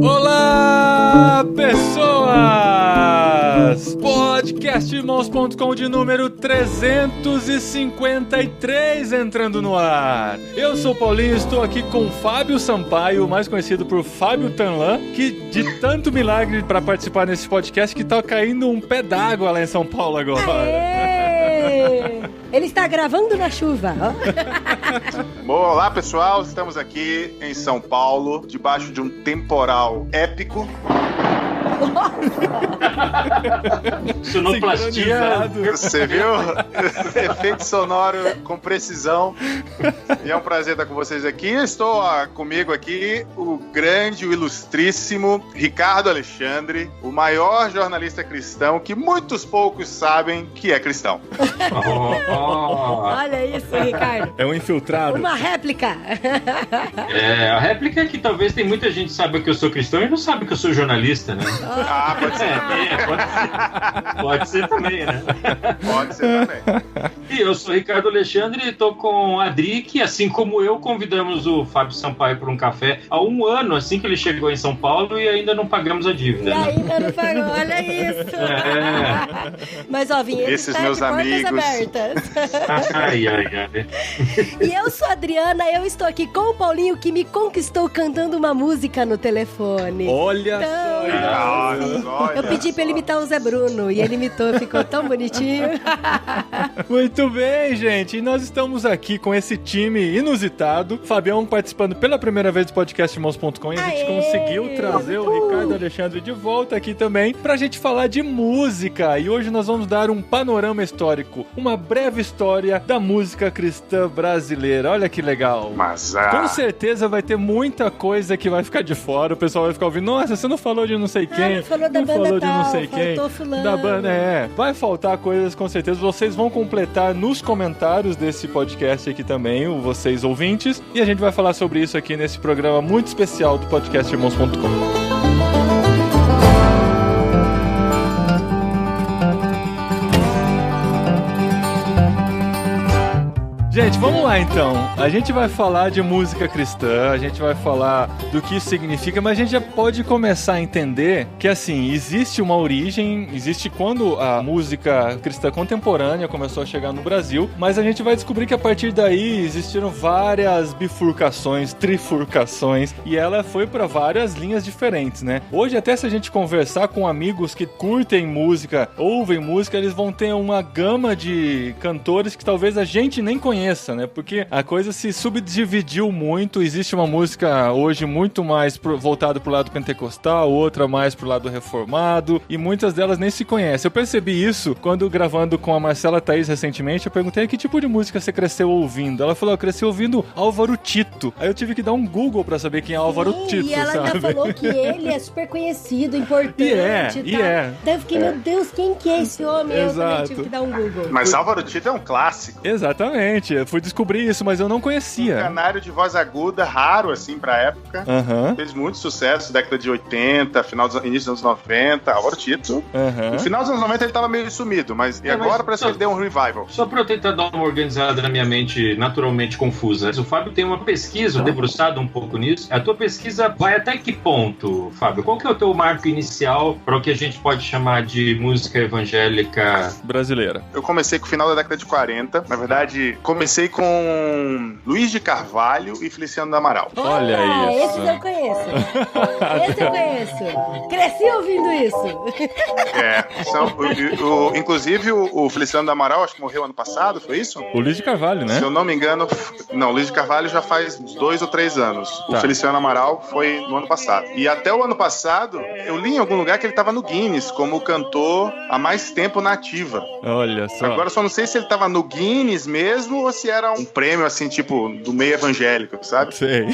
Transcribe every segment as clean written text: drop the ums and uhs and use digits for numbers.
Olá, pessoas! Podcastirmãos.com de número 353 entrando no ar. Eu sou o Paulinho e estou aqui com Fábio Sampaio, mais conhecido por Fábio Tanlan, que de tanto milagre para participar nesse podcast que tá caindo um pé d'água lá em São Paulo agora. Aê! Ele está gravando na chuva. Bom, olá pessoal, estamos aqui em São Paulo, debaixo de um temporal épico. Sonoplastia. Você viu? Efeito sonoro com precisão. E é um prazer estar com vocês aqui. Estou comigo aqui o grande, o ilustríssimo Ricardo Alexandre, o maior jornalista cristão que muitos poucos sabem que é cristão. Olha isso, Ricardo. É um infiltrado. Uma réplica. A réplica é que talvez tem muita gente que sabe que eu sou cristão e não sabe que eu sou jornalista, né? Ah, pode ser. Pode ser também, né? Pode ser também. E eu sou Ricardo Alexandre e tô com a Adri, que assim como eu, convidamos o Fábio Sampaio para um café há um ano, assim que ele chegou em São Paulo, e ainda não pagamos a dívida. E ainda não pagou, olha isso. Mas ó, Vinheta Esses está meus de portas amigos abertas. Ai. E eu sou a Adriana, eu estou aqui com o Paulinho, que me conquistou cantando uma música no telefone. Olha só. Eu pedi pra ele imitar o Zé Bruno e ele imitou, ficou tão bonitinho. Muito bem, gente. E nós estamos aqui com esse time inusitado. Fabião participando pela primeira vez do podcastirmãos.com e a gente conseguiu trazer o Ricardo Alexandre de volta aqui também pra gente falar de música. E hoje nós vamos dar um panorama histórico, uma breve história da música cristã brasileira. Olha que legal. Mas com certeza vai ter muita coisa que vai ficar de fora. O pessoal vai ficar ouvindo, nossa, você não falou de não sei quem. Não falou da banda falou de não tal, sei quem. faltou fulano. Da banda, vai faltar coisas com certeza. Vocês vão completar nos comentários desse podcast aqui também, vocês ouvintes, e a gente vai falar sobre isso aqui nesse programa muito especial do podcastirmãos.com. Gente, vamos lá então. A gente vai falar de música cristã, a gente vai falar do que isso significa, mas a gente já pode começar a entender que, assim, existe uma origem, existe quando a música cristã contemporânea começou a chegar no Brasil, mas a gente vai descobrir que a partir daí existiram várias bifurcações, trifurcações, e ela foi para várias linhas diferentes, né? Hoje, até se a gente conversar com amigos que curtem música, ouvem música, eles vão ter uma gama de cantores que talvez a gente nem conheça, né? Porque a coisa se subdividiu muito. Existe uma música hoje muito mais voltada pro lado pentecostal, outra mais pro lado reformado, e muitas delas nem se conhecem. Eu percebi isso quando gravando com a Marcela Thaís recentemente. Eu perguntei que tipo de música você cresceu ouvindo. Ela falou, eu cresci ouvindo Álvaro Tito. Aí eu tive que dar um Google pra saber quem é Álvaro Tito, e ela sabe? ainda falou que ele é super conhecido, importante. E é. Daí eu fiquei, meu Deus, quem que é esse homem? Exato. Eu também tive que dar um Google. Mas Álvaro Tito é um clássico. Exatamente. Eu fui descobrir isso, mas eu não conhecia. Um canário de voz aguda, raro, assim, pra época. Fez muito sucesso, década de 80, início dos anos 90, Álvaro Tito. No final dos anos 90 ele tava meio sumido, mas agora parece que ele deu um revival. Só pra eu tentar dar uma organizada na minha mente naturalmente confusa. O Fábio tem uma pesquisa, debruçado um pouco nisso. A tua pesquisa vai até que ponto, Fábio? Qual que é o teu marco inicial para o que a gente pode chamar de música evangélica brasileira? Eu comecei com o final da década de 40. Na verdade, comecei com Luiz de Carvalho e Feliciano do Amaral. Olha isso. Esse eu conheço. Esse eu conheço. Cresci ouvindo isso. Inclusive o Feliciano do Amaral, acho que morreu ano passado, foi isso? O Luiz de Carvalho, né? Se eu não me engano, não, o Luiz de Carvalho já faz uns 2 ou 3 anos. O Feliciano Amaral foi no ano passado. E até o ano passado, eu li em algum lugar que ele estava no Guinness como cantor há mais tempo na ativa. Olha só. Agora só não sei se ele estava no Guinness mesmo ou se era um prêmio, assim, tipo, do meio evangélico, sabe? Sei.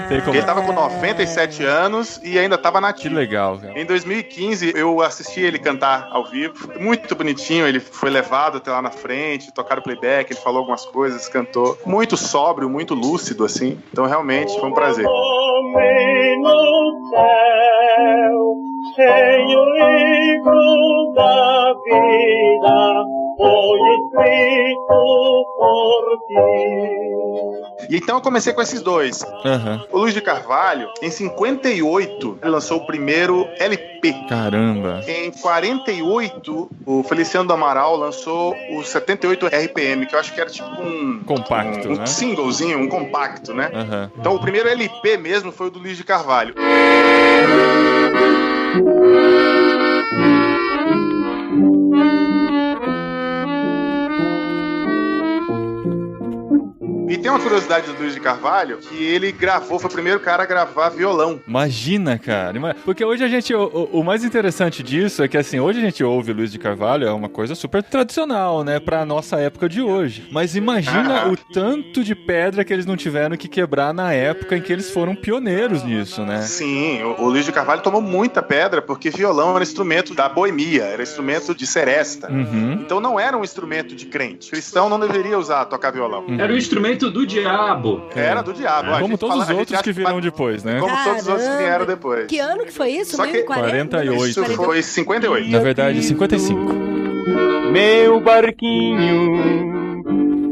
Ele tava com 97 anos e ainda tava nativo. Que legal, cara. Em 2015, eu assisti ele cantar ao vivo. Muito bonitinho, ele foi levado até lá na frente, tocaram playback, ele falou algumas coisas, cantou. Muito sóbrio, muito lúcido, assim. Então, realmente, foi um prazer. Homem no céu, tem o livro da vida, foi escrito por ti. E então eu comecei com esses dois. O Luiz de Carvalho, em 58, ele lançou o primeiro LP. Caramba. Em 48, o Feliciano do Amaral lançou o 78 RPM, que eu acho que era tipo um... Compacto, um né? singlezinho, um compacto, né? Então o primeiro LP mesmo foi o do Luiz de Carvalho. E tem uma curiosidade do Luiz de Carvalho, que ele gravou, foi o primeiro cara a gravar violão. Imagina, cara. Porque hoje a gente... O mais interessante disso é que, assim, hoje a gente ouve Luiz de Carvalho, é uma coisa super tradicional, né? Pra nossa época de hoje. Mas imagina o tanto de pedra que eles não tiveram que quebrar na época em que eles foram pioneiros nisso, né? Sim, o Luiz de Carvalho tomou muita pedra, porque violão era instrumento da boemia, era instrumento de seresta. Então não era um instrumento de crente. Cristão não deveria tocar violão. Era um instrumento do diabo. Era do diabo. Como todos os outros que virão depois, né? Como todos os outros que vieram depois. Que ano que foi isso? Só que 48. Isso foi 58. Na verdade, 55. Meu barquinho,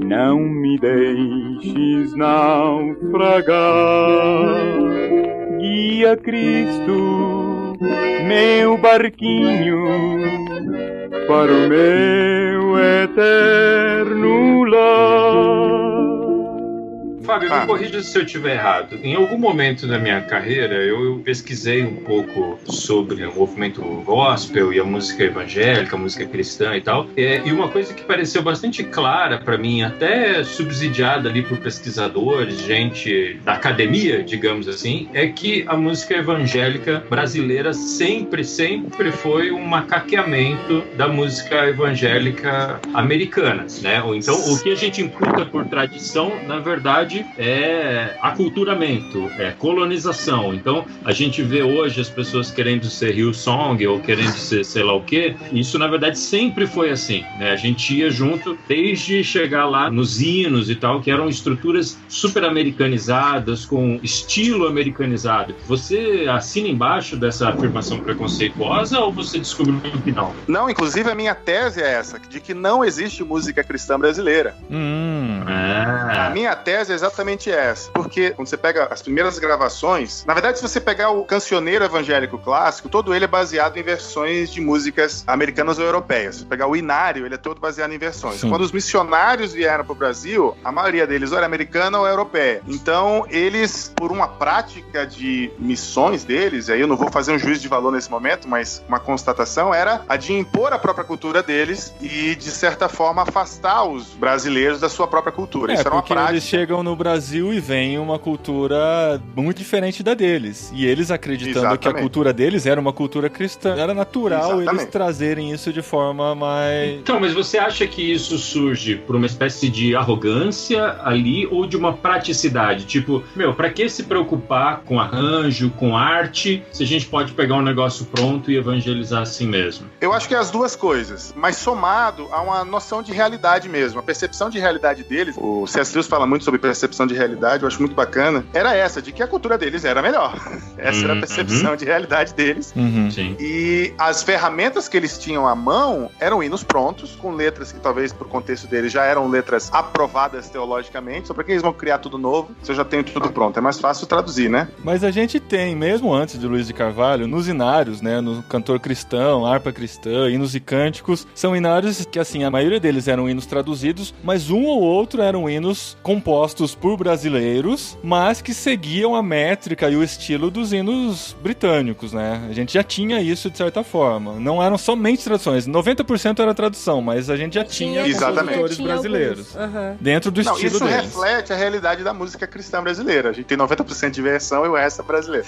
não me deixes naufragar. Guia Cristo, meu barquinho, para o meu eterno lar. Fábio, me corrija se eu estiver errado. Em algum momento da minha carreira, eu pesquisei um pouco sobre o movimento gospel e a música evangélica, a música cristã e tal. E uma coisa que pareceu bastante clara para mim, até subsidiada ali por pesquisadores, gente da academia, digamos assim, é que a música evangélica brasileira sempre foi um macaqueamento da música evangélica americana, né? Ou então, o que a gente imputa por tradição, na verdade, é aculturamento, é colonização. Então, a gente vê hoje as pessoas querendo ser Hillsong ou querendo ser sei lá o quê. Isso, na verdade, sempre foi assim, né? A gente ia junto desde chegar lá nos hinos e tal, que eram estruturas super americanizadas, com estilo americanizado. Você assina embaixo dessa afirmação preconceituosa ou você descobriu que não? Não, inclusive a minha tese é essa, de que não existe música cristã brasileira. A minha tese é exatamente essa, porque quando você pega as primeiras gravações, na verdade, se você pegar o cancioneiro evangélico clássico, todo ele é baseado em versões de músicas americanas ou europeias. Se você pegar o Inário, ele é todo baseado em versões. Sim. Quando os missionários vieram para o Brasil, a maioria deles ou era americana ou europeia. Então, eles, por uma prática de missões deles, aí eu não vou fazer um juízo de valor nesse momento, mas uma constatação era a de impor a própria cultura deles e, de certa forma, afastar os brasileiros da sua própria cultura. Isso era uma prática. Eles chegam no Brasil e vem uma cultura muito diferente da deles. E eles acreditando que a cultura deles era uma cultura cristã. Era natural eles trazerem isso de forma mais... Então, mas você acha que isso surge por uma espécie de arrogância ali ou de uma praticidade? Tipo, pra que se preocupar com arranjo, com arte, se a gente pode pegar um negócio pronto e evangelizar assim mesmo? Eu acho que é as duas coisas, mas somado a uma noção de realidade mesmo. A percepção de realidade deles, o C.S. Lewis fala muito sobre percepção de realidade, eu acho muito bacana, era essa, de que a cultura deles era melhor. Essa era a percepção de realidade deles. Sim. E as ferramentas que eles tinham à mão eram hinos prontos, com letras que talvez por contexto deles já eram letras aprovadas teologicamente. Só pra que eles vão criar tudo novo se eu já tenho tudo pronto? É mais fácil traduzir, né? Mas a gente tem, mesmo antes de Luiz de Carvalho, nos inários, né, no cantor cristão, harpa cristã, hinos e cânticos, são inários que, assim, a maioria deles eram hinos traduzidos, mas um ou outro eram hinos compostos por brasileiros, mas que seguiam a métrica e o estilo dos hinos britânicos, né? A gente já tinha isso de certa forma. Não eram somente traduções. 90% era tradução, mas a gente já tinha compositores brasileiros. Dentro do estilo isso deles. Reflete a realidade da música cristã brasileira. A gente tem 90% de versão e o resto é brasileiro.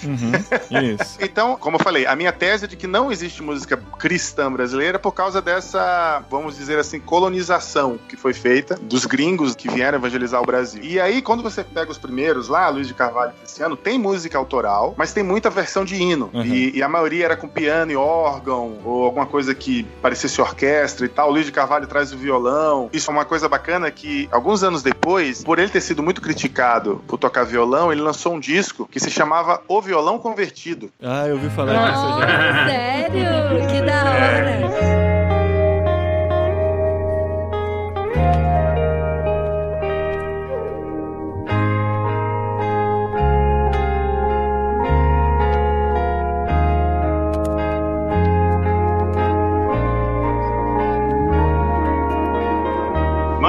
Isso. Então, como eu falei, a minha tese é de que não existe música cristã brasileira por causa dessa, vamos dizer assim, colonização que foi feita dos gringos que vieram evangelizar o Brasil. E aí, quando você pega os primeiros lá, Luiz de Carvalho e Feliciano, tem música autoral, mas tem muita versão de hino. E a maioria era com piano e órgão, ou alguma coisa que parecesse orquestra e tal. O Luiz de Carvalho traz o violão. Isso é uma coisa bacana que, alguns anos depois, por ele ter sido muito criticado por tocar violão, ele lançou um disco que se chamava O Violão Convertido. Ah, eu ouvi falar disso já. Sério? Que da hora!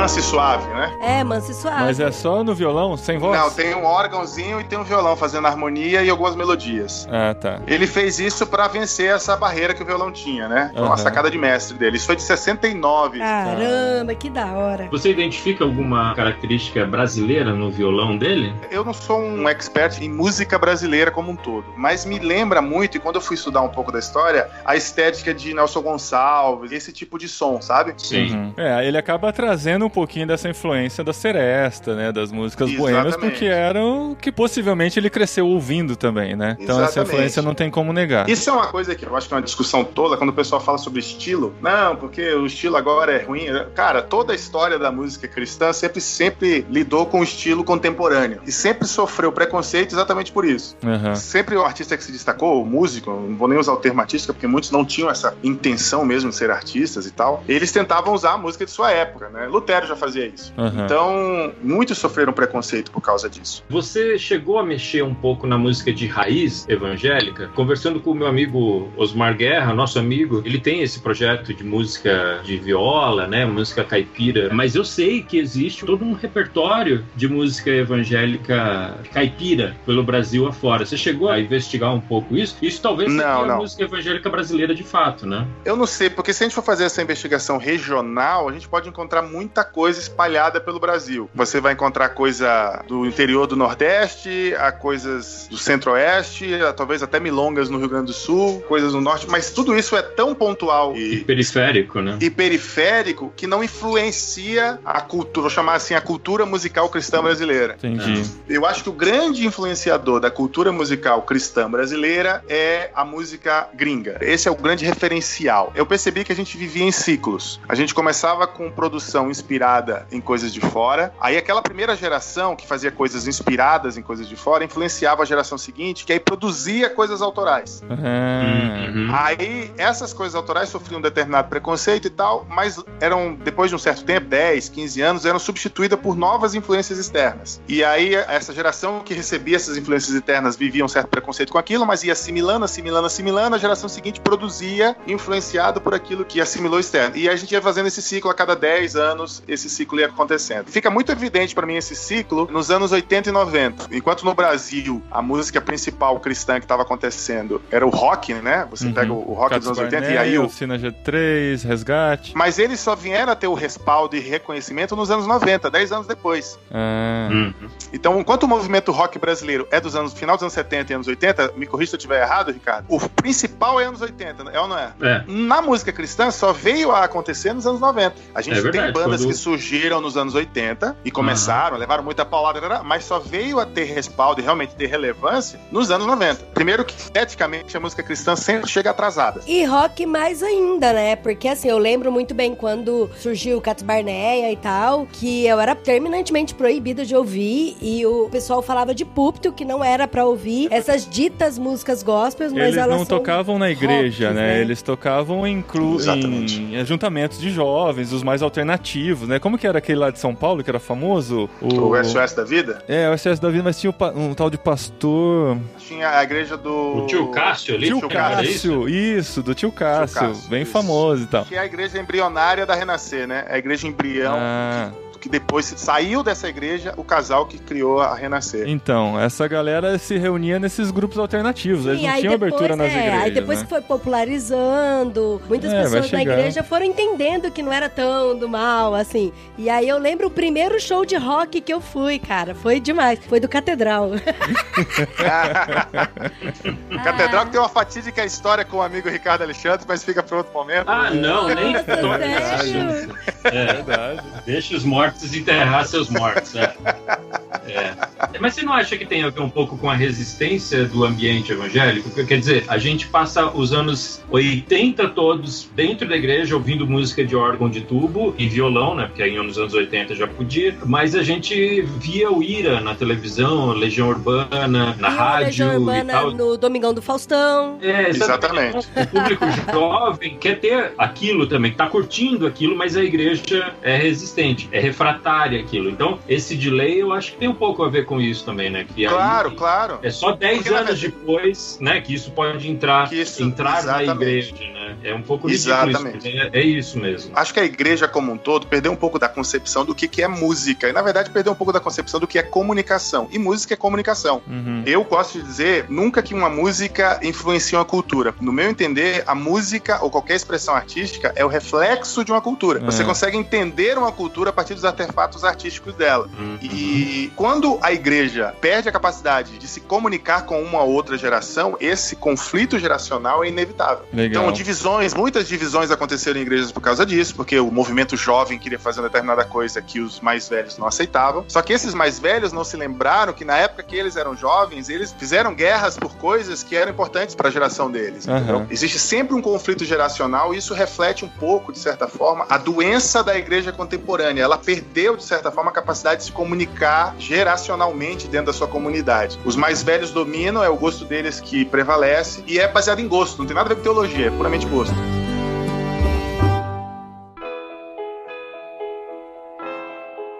manso e suave, né? É, manso e suave. Mas é só no violão, sem voz? Não, tem um órgãozinho e tem um violão fazendo harmonia e algumas melodias. Ah, tá. Ele fez isso pra vencer essa barreira que o violão tinha, né? Foi uma sacada de mestre dele. Isso foi de 69. Caramba, que da hora. Você identifica alguma característica brasileira no violão dele? Eu não sou um expert em música brasileira como um todo, mas me lembra muito, e quando eu fui estudar um pouco da história, a estética de Nelson Gonçalves, esse tipo de som, sabe? Sim. Ele acaba trazendo um pouquinho dessa influência da seresta, né? Das músicas boêmias, Exatamente. porque eram que possivelmente ele cresceu ouvindo também, né? Então essa Exatamente. influência não tem como negar. Isso é uma coisa que eu acho que é uma discussão toda, quando o pessoal fala sobre estilo. Não, porque o estilo agora é ruim. Cara, toda a história da música cristã sempre lidou com o estilo contemporâneo. E sempre sofreu preconceito exatamente por isso. Sempre o artista que se destacou, o músico, não vou nem usar o termo artista, porque muitos não tinham essa intenção mesmo de ser artistas e tal, eles tentavam usar a música de sua época, né? Lutero já fazia isso. Então, muitos sofreram preconceito por causa disso. Você chegou a mexer um pouco na música de raiz evangélica? Conversando com o meu amigo Osmar Guerra, nosso amigo, ele tem esse projeto de música de viola, né? Música caipira. Mas eu sei que existe todo um repertório de música evangélica caipira pelo Brasil afora. Você chegou a investigar um pouco isso? Isso talvez seja a música evangélica brasileira de fato, né? Eu não sei, porque se a gente for fazer essa investigação regional, a gente pode encontrar muita coisa espalhada pelo Brasil. Você vai encontrar coisa do interior do Nordeste, a coisas do Centro-Oeste, talvez até milongas no Rio Grande do Sul, coisas no Norte, mas tudo isso é tão pontual e periférico, né? E periférico que não influencia a cultura, vou chamar assim, a cultura musical cristã brasileira. Entendi. Eu acho que o grande influenciador da cultura musical cristã brasileira é a música gringa. Esse é o grande referencial. Eu percebi que a gente vivia em ciclos. A gente começava com produção inspirada em coisas de fora, aí aquela primeira geração que fazia coisas inspiradas em coisas de fora influenciava a geração seguinte, que aí produzia coisas autorais. Aí essas coisas autorais sofriam um determinado preconceito e tal, mas eram, depois de um certo tempo, 10, 15 anos, eram substituídas por novas influências externas. E aí essa geração que recebia essas influências externas vivia um certo preconceito com aquilo, mas ia assimilando, a geração seguinte produzia influenciado por aquilo que assimilou externo. E a gente ia fazendo esse ciclo a cada 10 anos, esse ciclo ia acontecendo. Fica muito evidente pra mim esse ciclo nos anos 80 e 90. Enquanto no Brasil a música principal cristã que estava acontecendo era o rock, né? Você pega o rock dos anos 80 e aí Oficina G3, Resgate. Mas eles só vieram a ter o respaldo e reconhecimento nos anos 90, 10 anos depois. Então, enquanto o movimento rock brasileiro é dos anos final dos anos 70 e anos 80, me corrija se eu estiver errado, Ricardo, o principal é anos 80, é ou não é? Na música cristã só veio a acontecer nos anos 90. A gente tem bandas que surgiram nos anos 80 e começaram, levaram muita paulada, mas só veio a ter respaldo e realmente ter relevância nos anos 90. Primeiro que, esteticamente, a música cristã sempre chega atrasada. E rock mais ainda, né? Porque, assim, eu lembro muito bem quando surgiu o Cats Barneia e tal, que eu era terminantemente proibida de ouvir e o pessoal falava de púlpito que não era pra ouvir essas ditas músicas gospels, mas eles elas não tocavam na igreja, rock, né? Eles tocavam em ajuntamentos de jovens, os mais alternativos, né? Como que era aquele lá de São Paulo, que era famoso? O SOS da Vida? É, o SOS da Vida, mas tinha um tal de pastor... Tinha a igreja do... O tio Cássio ali? Tio Cássio, isso, do tio Cássio, bem famoso e tal. Que é a igreja embrionária da Renascer, né? É a igreja embrião que depois saiu dessa igreja o casal que criou a Renascer. Então, essa galera se reunia nesses grupos alternativos, eles não tinham abertura nas igrejas, aí depois que foi popularizando, muitas pessoas da igreja foram entendendo que não era tão do mal, assim. E aí eu lembro o primeiro show de rock que eu fui, cara, foi demais, foi do Catedral. Catedral que tem uma fatídica história com o amigo Ricardo Alexandre, mas fica para outro momento. Não, nem história. É verdade. Deixa os mortos enterrar seus mortos, Mas você não acha que tem a ver um pouco com a resistência do ambiente evangélico? Porque, quer dizer, a gente passa os anos 80 todos dentro da igreja ouvindo música de órgão de tubo e violão, né? Porque aí nos anos 80 já podia, mas a gente via o Ira na televisão, Legião Urbana, na rádio Legião Urbana e tal. No Domingão do Faustão. Exatamente. O público jovem quer ter aquilo também, tá curtindo aquilo, mas a igreja é resistente, é refratária aquilo. Então, esse delay eu acho que tem um pouco a ver com isso também, né? Que claro, aí, claro. É só 10 anos depois, né, que isso pode entrar na igreja, né? né? É um pouco ridículo. Exatamente. Isso. É isso mesmo. Acho que a igreja como um todo perdeu um pouco da concepção do que é música. E, na verdade, perdeu um pouco da concepção do que é comunicação. E música é comunicação. Eu gosto de dizer, nunca que uma música influencia uma cultura. No meu entender, a música ou qualquer expressão artística é o reflexo de uma cultura. Você consegue entender uma cultura a partir dos artefatos artísticos dela. E quando a igreja perde a capacidade de se comunicar com uma outra geração, esse conflito geracional é inevitável. Legal. Então, muitas divisões aconteceram em igrejas por causa disso, porque o movimento jovem queria fazer uma determinada coisa que os mais velhos não aceitavam. Só que esses mais velhos não se lembraram que na época que eles eram jovens, eles fizeram guerras por coisas que eram importantes para a geração deles. Entendeu? Existe sempre um conflito geracional e isso reflete um pouco, de certa forma, a doença da igreja contemporânea. Ela perdeu, de certa forma, a capacidade de se comunicar geracionalmente dentro da sua comunidade. Os mais velhos dominam, é o gosto deles que prevalece e é baseado em gosto, não tem nada a ver com teologia, é puramente gosto.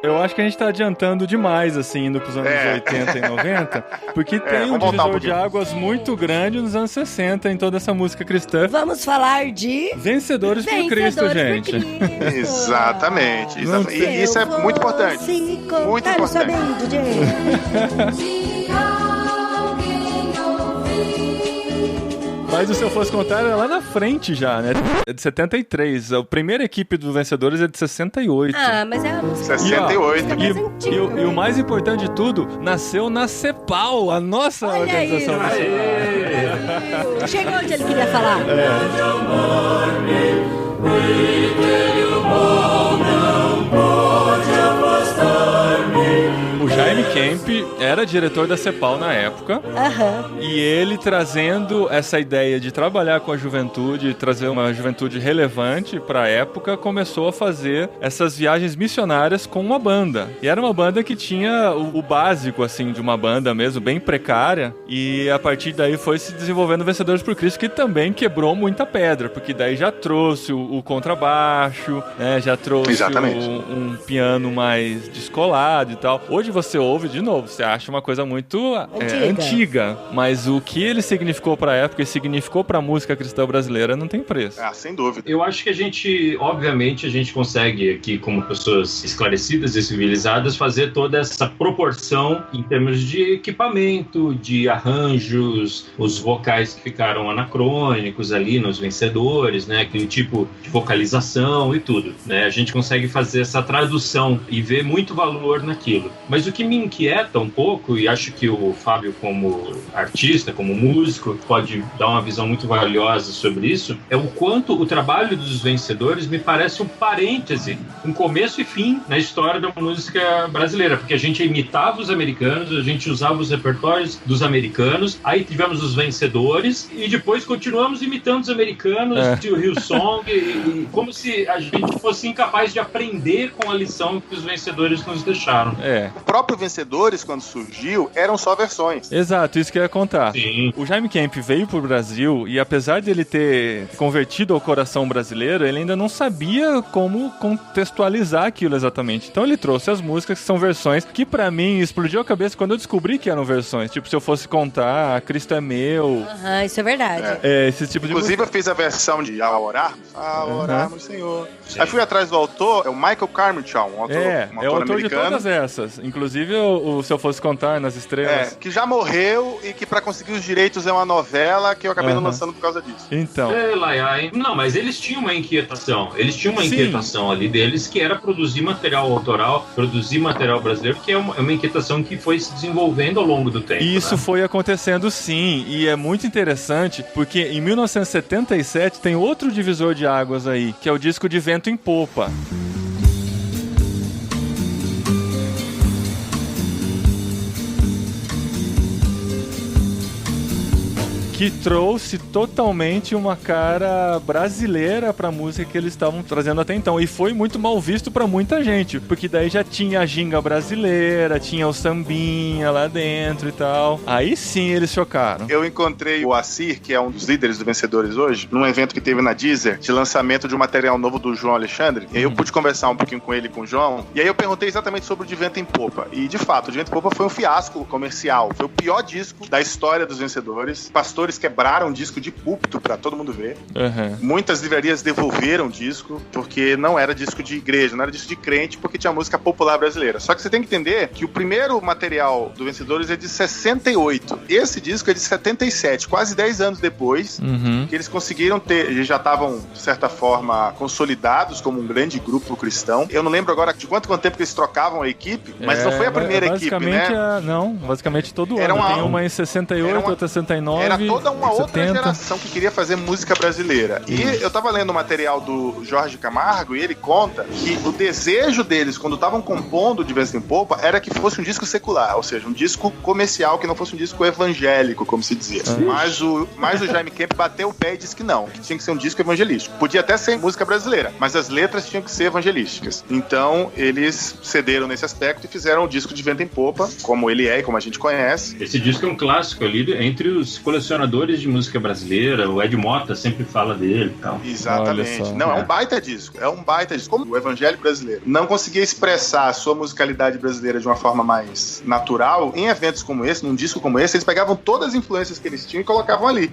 Eu acho que a gente tá adiantando demais, assim, indo pros anos 80 e 90, porque tem um divisor de águas muito grande nos anos 60 em toda essa música cristã. Vamos falar de... Vencedores por Cristo, gente. Exatamente. E isso é muito importante. Muito importante. Mas o Se Eu Fosse Contar é lá na frente já, né? É de 73. A primeira equipe dos Vencedores é de 68. Ah, mas é a música 68. E o mais importante de tudo, nasceu na CEPAL, a nossa organização. Chegou onde ele queria falar. O Jaime Kemp era diretor da CEPAL na época. E ele trazendo essa ideia de trabalhar com a juventude, trazer uma juventude relevante para a época, começou a fazer essas viagens missionárias com uma banda. E era uma banda que tinha o básico, assim, de uma banda mesmo, bem precária. E a partir daí foi se desenvolvendo Vencedores por Cristo, que também quebrou muita pedra, porque daí já trouxe o contrabaixo, né, já trouxe um piano mais descolado e tal. Hoje você ouve, de novo, você acha uma coisa muito antiga, mas o que ele significou pra época e significou pra música cristã brasileira não tem preço. Sem dúvida. Eu acho que a gente consegue aqui, como pessoas esclarecidas e civilizadas, fazer toda essa proporção em termos de equipamento, de arranjos, os vocais que ficaram anacrônicos ali nos Vencedores, né, aquele tipo de vocalização e tudo, né, a gente consegue fazer essa tradução e ver muito valor naquilo. Mas o que me inquieta um pouco, e acho que o Fábio, como artista, como músico, pode dar uma visão muito valiosa sobre isso, é o quanto o trabalho dos Vencedores me parece um parêntese, um começo e fim na história da música brasileira, porque a gente imitava os americanos, a gente usava os repertórios dos americanos, aí tivemos os Vencedores, e depois continuamos imitando os americanos, de Hillsong, e como se a gente fosse incapaz de aprender com a lição que os Vencedores nos deixaram. O próprio Vencedores, quando surgiu, eram só versões. Exato, isso que eu ia contar. Sim. O Jaime Kemp veio pro Brasil e apesar de ele ter convertido ao coração brasileiro, ele ainda não sabia como contextualizar aquilo exatamente. Então ele trouxe as músicas que são versões que pra mim explodiu a cabeça quando eu descobri que eram versões. Tipo, Se Eu Fosse Contar, Cristo é Meu. Isso é verdade. Esse tipo de Inclusive música. eu fiz a versão de A Orarmos, Senhor. Sim. Aí fui atrás do autor, é o Michael Carmichael, um autor é o autor americano. de todas essas. Inclusive o Se Eu Fosse Contar, Nas Estrelas. Que já morreu e que pra conseguir os direitos é uma novela que eu acabei não lançando por causa disso. Então. Não, mas eles tinham uma inquietação. Eles tinham uma inquietação ali deles, que era produzir material autoral, produzir material brasileiro, que é uma inquietação que foi se desenvolvendo ao longo do tempo. Isso foi acontecendo sim, e é muito interessante, porque em 1977 tem outro divisor de águas aí, que é o disco de Vento em Popa. Que trouxe totalmente uma cara brasileira pra música que eles estavam trazendo até então. E foi muito mal visto pra muita gente, porque daí já tinha a ginga brasileira, tinha o sambinha lá dentro e tal. Aí sim eles chocaram. Eu encontrei o Assir, que é um dos líderes dos Vencedores hoje, num evento que teve na Deezer, de lançamento de um material novo do João Alexandre. E aí eu pude conversar um pouquinho com ele e com o João. E aí eu perguntei exatamente sobre o De Vento em Popa. E de fato, o De Vento em Popa foi um fiasco comercial. Foi o pior disco da história dos Vencedores. Pastor vencedores quebraram disco de púlpito pra todo mundo ver. Uhum. Muitas livrarias devolveram disco, porque não era disco de igreja, não era disco de crente, porque tinha música popular brasileira. Só que você tem que entender que o primeiro material do Vencedores é de 68. Esse disco é de 77, quase 10 anos depois, que eles conseguiram ter, eles já estavam, de certa forma, consolidados como um grande grupo cristão. Eu não lembro agora de quanto tempo que eles trocavam a equipe, mas não foi a primeira equipe, né? Basicamente todo Era ano. Tem uma em 68, outra em 69. Era toda uma 70. outra geração que queria fazer música brasileira. E eu tava lendo o material do Jorge Camargo e ele conta que o desejo deles, quando estavam compondo De Vento em Popa, era que fosse um disco secular, ou seja, um disco comercial, que não fosse um disco evangélico, como se dizia. Mas o Jaime Kemp bateu o pé e disse que não, que tinha que ser um disco evangelístico. Podia até ser música brasileira, mas as letras tinham que ser evangelísticas. Então, eles cederam nesse aspecto e fizeram o disco De Vento em Popa, como ele é e como a gente conhece. Esse disco é um clássico ali entre os colecionadores de música brasileira. O Ed Mota sempre fala dele e tal. Exatamente. Não, é um baita disco. É um baita disco. Como o evangélico brasileiro não conseguia expressar a sua musicalidade brasileira de uma forma mais natural, em eventos como esse, num disco como esse, eles pegavam todas as influências que eles tinham e colocavam ali.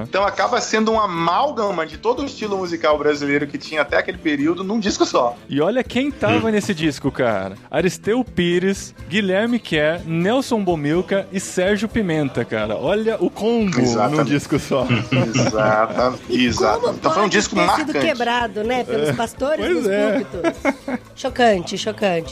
Então acaba sendo uma amálgama de todo o estilo musical brasileiro que tinha até aquele período num disco só. E olha quem tava nesse disco, cara. Aristeu Pires, Guilherme Kerr, Nelson Bomilca e Sérgio Pimenta, cara. Olha o combo num disco só. Exato. Então foi um disco marcante. Sido quebrado, né? Pelos pastores dos púlpitos. Chocante.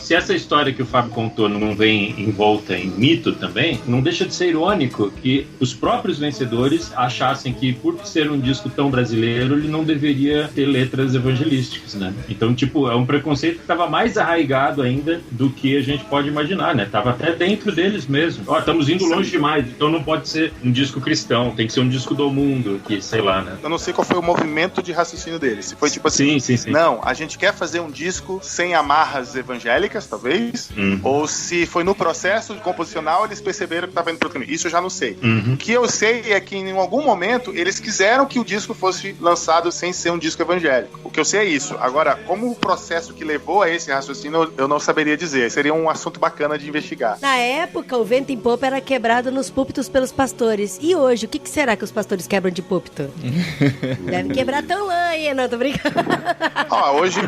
Se essa história que o Fábio contou não vem envolta em mito também, não deixa de ser irônico que os próprios vencedores achassem que, por ser um disco tão brasileiro, ele não deveria ter letras evangelísticas, né? Então, tipo, é um preconceito que estava mais arraigado ainda do que a gente pode imaginar, né? Tava até dentro deles mesmo. Estamos indo longe demais, então não pode ser um disco cristão, tem que ser um disco do mundo, que sei lá, né? Eu não sei qual foi o movimento de raciocínio deles. Se foi tipo assim, sim. Não, a gente quer fazer um disco sem amarras evangélicas, talvez, ou se foi no processo composicional eles perceberam que estava indo pro caminho. Isso eu já não sei. O que eu sei é que em algum momento eles quiseram que o disco fosse lançado sem ser um disco evangélico. O que eu sei é isso. Agora, como o processo que levou a esse raciocínio, eu não saberia dizer. Seria um assunto bacana de investigar. Na época, o Vento em Popa era quebrado nos púlpitos pelos pastores. E hoje, o que será que os pastores quebram de púlpito? Deve quebrar tão aí, não, tô brincando.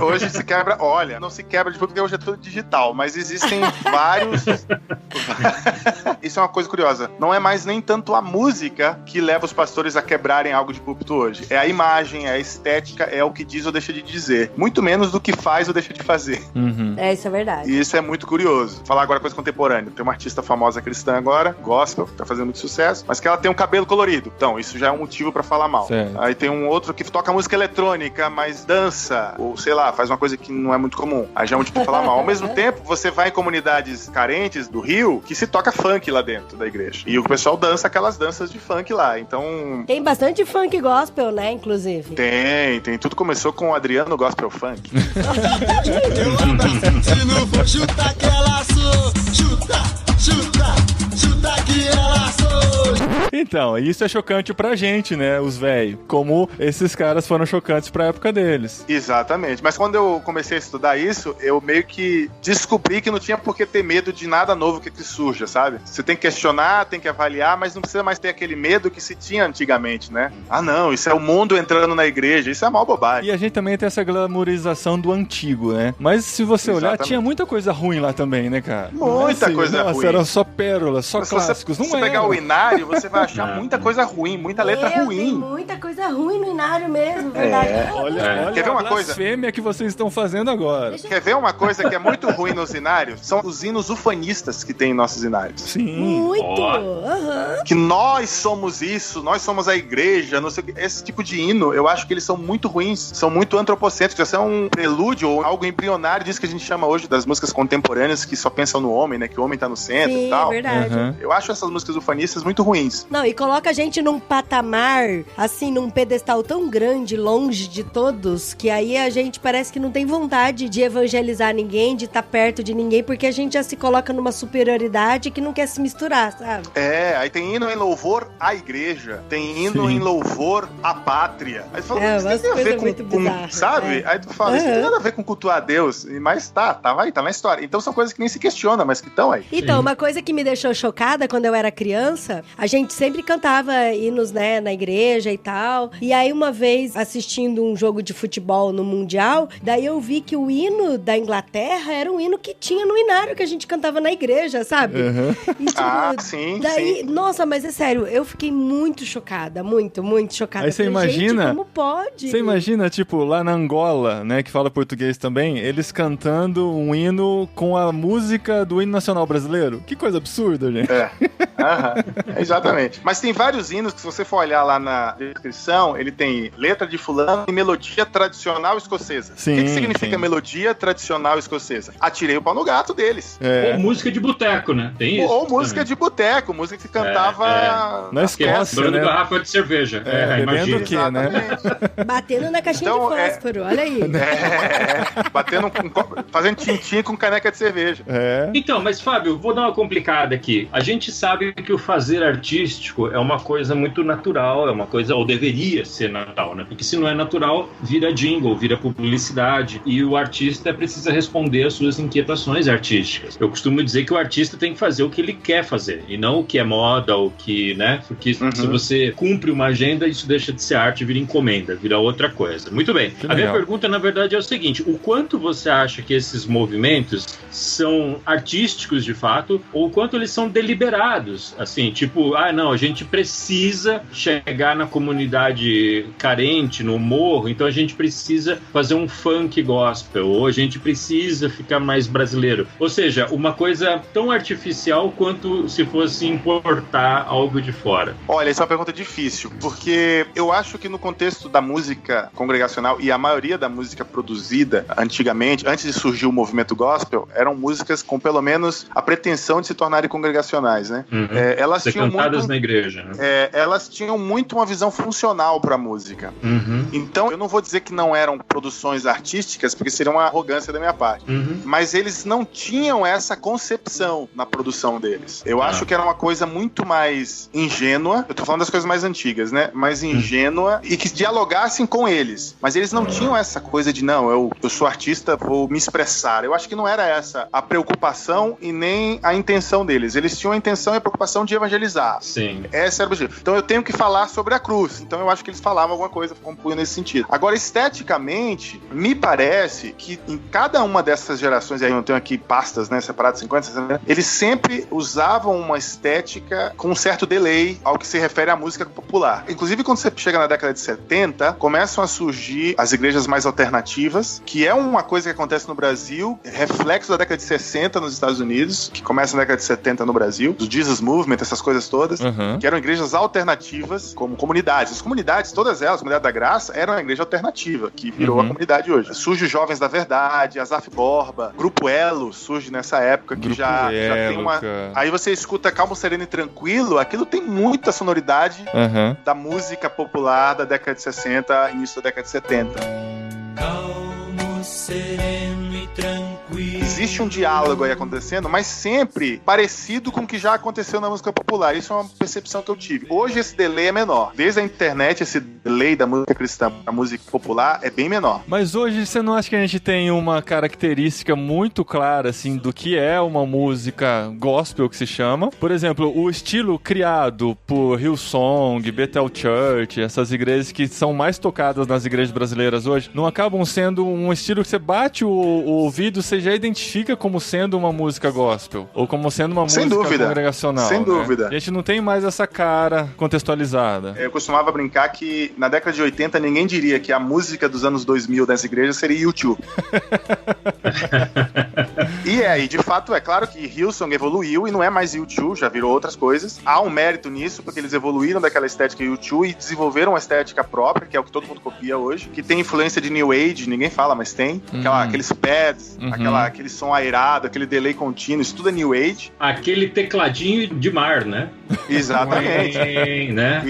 Hoje se quebra... Olha, não se quebra de púlpito porque hoje é tudo digital, mas existem vários... Isso é uma coisa curiosa. Não é mais nem tanto a música que leva os pastores a quebrarem algo de púlpito hoje. É a imagem, é a estética, é o que diz ou deixa de dizer. Muito menos do que faz ou deixa de fazer. Isso é verdade. E isso é muito curioso. Falar agora coisa contemporânea. Tem uma artista famosa cristã agora, gospel, que tá fazendo muito sucesso, mas que ela tem um cabelo colorido. Então, isso já é um motivo pra falar mal. Certo. Aí tem um outro que toca música eletrônica, mas dança, ou sei lá, faz uma coisa que não é muito comum. Aí já é um motivo pra falar mal. Ao mesmo tempo, você vai em comunidades carentes do Rio, que se toca funk lá dentro da igreja. E o pessoal dança aquelas danças de funk lá. Então... Tem bastante funk gospel, né, inclusive? Tem. Tudo começou com o Adriano Gospel Funk. Se não for chutar que ela sou, chuta que ela sou. Então, isso é chocante pra gente, né, os velhos. Como esses caras foram chocantes pra época deles. Exatamente. Mas quando eu comecei a estudar isso, eu meio que descobri que não tinha por que ter medo de nada novo que surja, sabe? Você tem que questionar, tem que avaliar, mas não precisa mais ter aquele medo que se tinha antigamente, né? Ah, não, isso é o mundo entrando na igreja. Isso é mal bobagem. E a gente também tem essa glamorização do antigo, né? Mas se você olhar, tinha muita coisa ruim lá também, né, cara? Muita coisa ruim. Nossa, era só pérolas, só clássicos. Se você pegar o Inário, você vai achar muita coisa ruim, muita letra ruim. Tem muita coisa ruim no Inário mesmo, verdade. Olha Quer ver uma a blasfêmia que vocês estão fazendo agora. Quer ver uma coisa que é muito ruim nos inários? São os hinos ufanistas que tem em nossos inários. Sim. Muito. Que nós somos isso, nós somos a igreja, não sei o que. Esse tipo de hino, eu acho que eles são muito ruins, são muito antropocêntricos, são um prelúdio ou algo embrionário disso que a gente chama hoje das músicas contemporâneas que só pensam no homem, né? Que o homem tá no centro e tal. Sim, verdade. Eu acho essas músicas ufanistas muito ruins. Não, e coloca a gente num patamar, assim, num pedestal tão grande, longe de todos, que aí a gente parece que não tem vontade de evangelizar ninguém, de estar perto de ninguém, porque a gente já se coloca numa superioridade que não quer se misturar, sabe? Aí tem hino em louvor à igreja, tem hino em louvor à pátria. Aí tu fala, isso tem a ver com sabe? Aí tu fala, isso tem nada a ver com cultuar a Deus, mas tá na história. Então são coisas que nem se questiona, mas que estão aí. Então, uma coisa que me deixou chocada quando eu era criança, a gente sempre cantava hinos, né, na igreja e tal. E aí, uma vez, assistindo um jogo de futebol no Mundial, daí eu vi que o hino da Inglaterra era um hino que tinha no inário que a gente cantava na igreja, sabe? E, tipo, sim. Nossa, mas é sério, eu fiquei muito chocada, muito chocada. Aí você imagina... Gente, como pode? Você imagina, tipo, lá na Angola, né, que fala português também, eles cantando um hino com a música do hino nacional brasileiro? Que coisa absurda, gente. Exatamente. Mas tem vários hinos que, se você for olhar lá na descrição, ele tem letra de fulano e melodia tradicional escocesa. O que significa melodia tradicional escocesa? Atirei o pau no gato deles. Ou música de boteco, né? Tem isso. Ou música de boteco, música que se cantava na Escócia, né? Garrafa de cerveja. Bebendo o quê, né? Batendo na caixinha de fósforo, olha aí. Batendo fazendo tintim com caneca de cerveja. Então, mas Fábio, vou dar uma complicada aqui. A gente sabe que o fazer artístico é uma coisa muito natural, é uma coisa, ou deveria ser natural, né? Porque se não é natural, vira jingle, vira publicidade, e o artista precisa responder às suas inquietações artísticas. Eu costumo dizer que o artista tem que fazer o que ele quer fazer, e não o que é moda, o que, né? Porque se você cumpre uma agenda, isso deixa de ser arte, vira encomenda, vira outra coisa. Muito bem. A minha pergunta, na verdade, é o seguinte: o quanto você acha que esses movimentos são artísticos de fato, ou o quanto eles são deliberados? Assim, tipo, não, a gente precisa chegar na comunidade carente, no morro, então a gente precisa fazer um funk gospel, ou a gente precisa ficar mais brasileiro. Ou seja, uma coisa tão artificial quanto se fosse importar algo de fora. Olha, essa é uma pergunta difícil, porque eu acho que no contexto da música congregacional, e a maioria da música produzida antigamente, antes de surgir o movimento gospel, eram músicas com pelo menos a pretensão de se tornarem congregacionais, né? Elas ser tinham cantadas muito, na igreja, né? Elas tinham muito uma visão funcional pra música. Então, eu não vou dizer que não eram produções artísticas, porque seria uma arrogância da minha parte. Mas eles não tinham essa concepção na produção deles. Eu acho que era uma coisa muito mais ingênua. Eu tô falando das coisas mais antigas, né? Mais ingênua e que dialogassem com eles. Mas eles não tinham essa coisa de, não, eu sou artista, vou me expressar. Eu acho que não era essa a preocupação e nem a intenção deles. Eles tinham a intenção e a preocupação de evangelizar. Sim. Essa era o objetivo. Então eu tenho que falar sobre a cruz. Então eu acho que eles falavam alguma coisa, compunham nesse sentido. Agora, esteticamente, me parece que em cada uma dessas gerações, aí eu tenho aqui pastas, né, separadas, 50, 60, eles sempre usavam uma estética com um certo delay ao que se refere à música popular. Inclusive, quando você chega na década de 70, começam a surgir as igrejas mais alternativas, que é uma coisa que acontece no Brasil, reflexo da década de 60 nos Estados Unidos, que começa na década de 70 no Brasil, do Jesus Movement, essas coisas todas, que eram igrejas alternativas, como comunidades. As comunidades, todas elas, a Comunidade da Graça, era uma igreja alternativa, que virou a comunidade hoje. Surge os Jovens da Verdade, Asaf Borba, Grupo Elo surge nessa época, que já tem uma... Cara. Aí você escuta Calmo, Sereno e Tranquilo, aquilo tem muita sonoridade da música popular da década de 60, início da década de 70. Calmo, sereno e tranquilo. Existe um diálogo aí acontecendo, mas sempre parecido com o que já aconteceu na música popular. Isso é uma percepção que eu tive. Hoje esse delay é menor. Desde a internet, esse delay da música cristã pra música popular é bem menor. Mas hoje você não acha que a gente tem uma característica muito clara, assim, do que é uma música gospel, que se chama? Por exemplo, o estilo criado por Hillsong, Bethel Church, essas igrejas que são mais tocadas nas igrejas brasileiras hoje, não acabam sendo um estilo que você bate o ouvido, você já identifica como sendo uma música gospel, ou como sendo uma música congregacional. Sem dúvida. A gente não tem mais essa cara contextualizada. Eu costumava brincar que na década de 80 ninguém diria que a música dos anos 2000 dessa igreja seria YouTube. E de fato, é claro que Hillsong evoluiu e não é mais U2, já virou outras coisas. Há um mérito nisso, porque eles evoluíram daquela estética U2 e desenvolveram uma estética própria, que é o que todo mundo copia hoje, que tem influência de New Age, ninguém fala, mas tem. Aqueles pads, aquele som airado, aquele delay contínuo, isso tudo é New Age. Aquele tecladinho de mar, né? Exatamente. Né?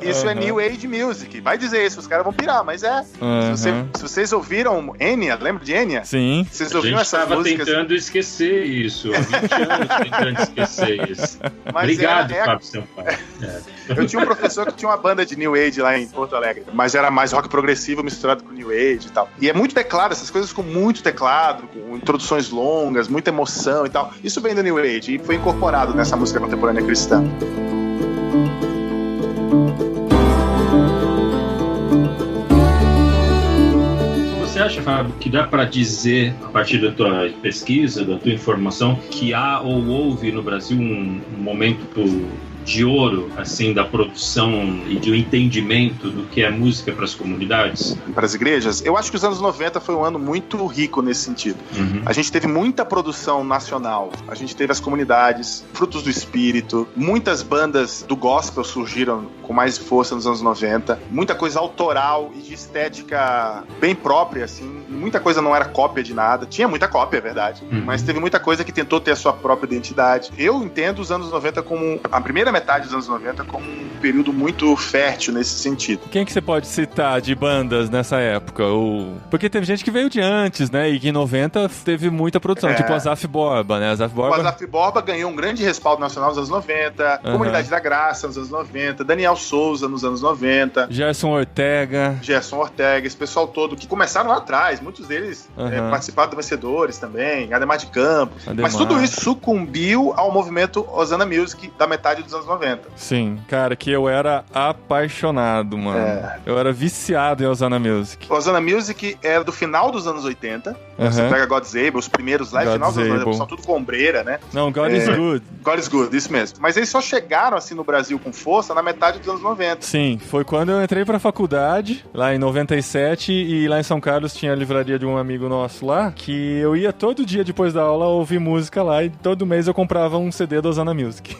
Isso é New Age Music. Vai dizer isso, os caras vão pirar, mas é. Se vocês ouviram Enya, lembra de Enya? Sim. Vocês ouviram essas músicas? A gente estava tentando esquecer isso. Há 20 anos tentando esquecer isso. Mas obrigado, Fábio Sampaio. Eu tinha um professor que tinha uma banda de New Age lá em Porto Alegre, mas era mais rock progressivo misturado com New Age e tal. E é muito teclado, essas coisas com muito teclado, com introduções longas, muita emoção e tal. Isso vem do New Age e foi incorporado nessa música contemporânea cristã. Você acha, Fábio, que dá para dizer, a partir da tua pesquisa, da tua informação, que há ou houve no Brasil um momento de ouro, assim, da produção e de um entendimento do que é música para as comunidades? Para as igrejas? Eu acho que os anos 90 foi um ano muito rico nesse sentido. A gente teve muita produção nacional, a gente teve as comunidades, frutos do espírito, muitas bandas do gospel surgiram com mais força nos anos 90, muita coisa autoral e de estética bem própria, assim, muita coisa não era cópia de nada, tinha muita cópia, é verdade, mas teve muita coisa que tentou ter a sua própria identidade. Eu entendo os anos 90 como a primeira metade dos anos 90 como um período muito fértil nesse sentido. Quem que você pode citar de bandas nessa época? Porque teve gente que veio de antes, né? E que em 90 teve muita produção, tipo Azaf Borba, né? O Azaf Borba ganhou um grande respaldo nacional nos anos 90, Comunidade da Graça nos anos 90, Daniel Souza nos anos 90, Gerson Ortega, esse pessoal todo que começaram lá atrás, muitos deles participaram do Vencedores também, Ademar de Campos, mas tudo isso sucumbiu ao movimento Hosanna Music da metade dos anos 90. Sim, cara, que eu era apaixonado, mano. Eu era viciado em Hosanna Music. Hosanna Music era do final dos anos 80. Você pega God's Able, os primeiros lá, final dos anos 90, são tudo com ombreira, né? Não, God is Good. God is Good, isso mesmo. Mas eles só chegaram assim no Brasil com força na metade dos anos 90. Sim, foi quando eu entrei pra faculdade, lá em 97, e lá em São Carlos tinha a livraria de um amigo nosso lá, que eu ia todo dia depois da aula ouvir música lá, e todo mês eu comprava um CD do Hosanna Music.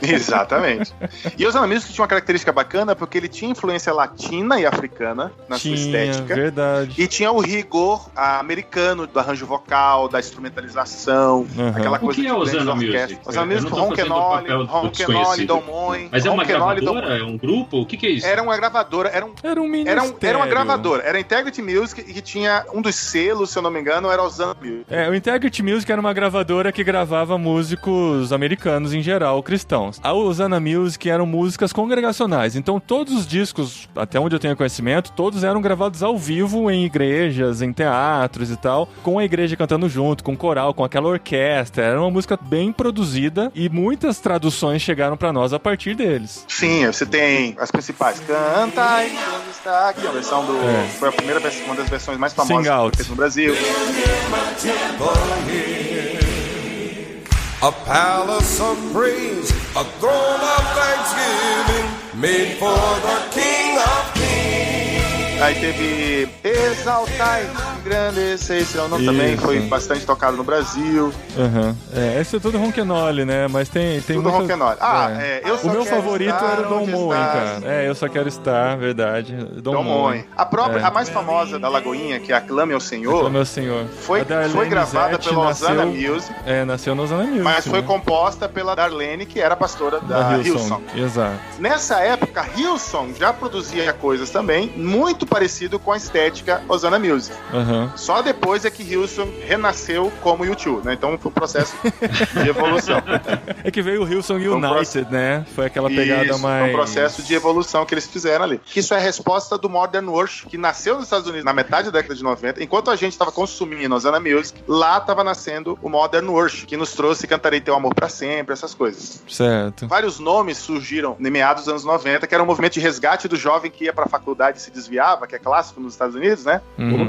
Exatamente. E o Hosanna Music tinha uma característica bacana porque ele tinha influência latina e africana na sua estética. Verdade. E tinha o rigor americano do arranjo vocal, da instrumentalização, aquela coisa. O que é Hosanna Music? Hosanna Music, Ronquenoli, Domoi. Mas é uma gravadora? É um grupo? O que é isso? Era uma gravadora. Era um ministério. Era uma gravadora. Era Integrity Music e que tinha um dos selos, se eu não me engano, era Hosanna Music. O Integrity Music era uma gravadora que gravava músicos americanos em geral, cristãos. A Hosanna Music eram músicas congregacionais, então todos os discos, até onde eu tenho conhecimento, todos eram gravados ao vivo em igrejas, em teatros e tal, com a igreja cantando junto, com coral, com aquela orquestra. Era uma música bem produzida e muitas traduções chegaram pra nós a partir deles. Sim, você tem as principais. Cantai, onde está aqui, a versão do... Foi a primeira versão, uma das versões mais famosas que fez no Brasil. A palace of praise, a throne of thanksgiving, made for the King of Kings. Aí teve Exaltai, Engrandecei seu nome, também foi bastante tocado no Brasil. Esse é tudo Ronquenoli, né? Mas tem tudo muita... Ronquenoli. O meu favorito era o Dom Moen, cara. Eu só quero estar, verdade. Dom Moen. A mais famosa da Lagoinha, que é Aclame ao Senhor. Aclame ao Senhor. Foi gravada pela Hosanna Music. Nasceu no Hosanna Music. Mas foi composta pela Darlene, que era pastora da Hillsong. Exato. Nessa época, Hillsong já produzia coisas também muito parecido com a estética Hosanna Music. Só depois é que Hillsong renasceu como U2, né? Então foi um processo de evolução. É que veio o Hillsong United, né? Foi aquela pegada mais... Foi um processo de evolução que eles fizeram ali. Isso é a resposta do Modern Worship, que nasceu nos Estados Unidos na metade da década de 90. Enquanto a gente estava consumindo Hosanna Music, lá estava nascendo o Modern Worship, que nos trouxe Cantarei Teu Amor pra Sempre, essas coisas. Certo. Vários nomes surgiram em meados dos anos 90, que era um movimento de resgate do jovem que ia pra faculdade e se desviava, que é clássico nos Estados Unidos, né?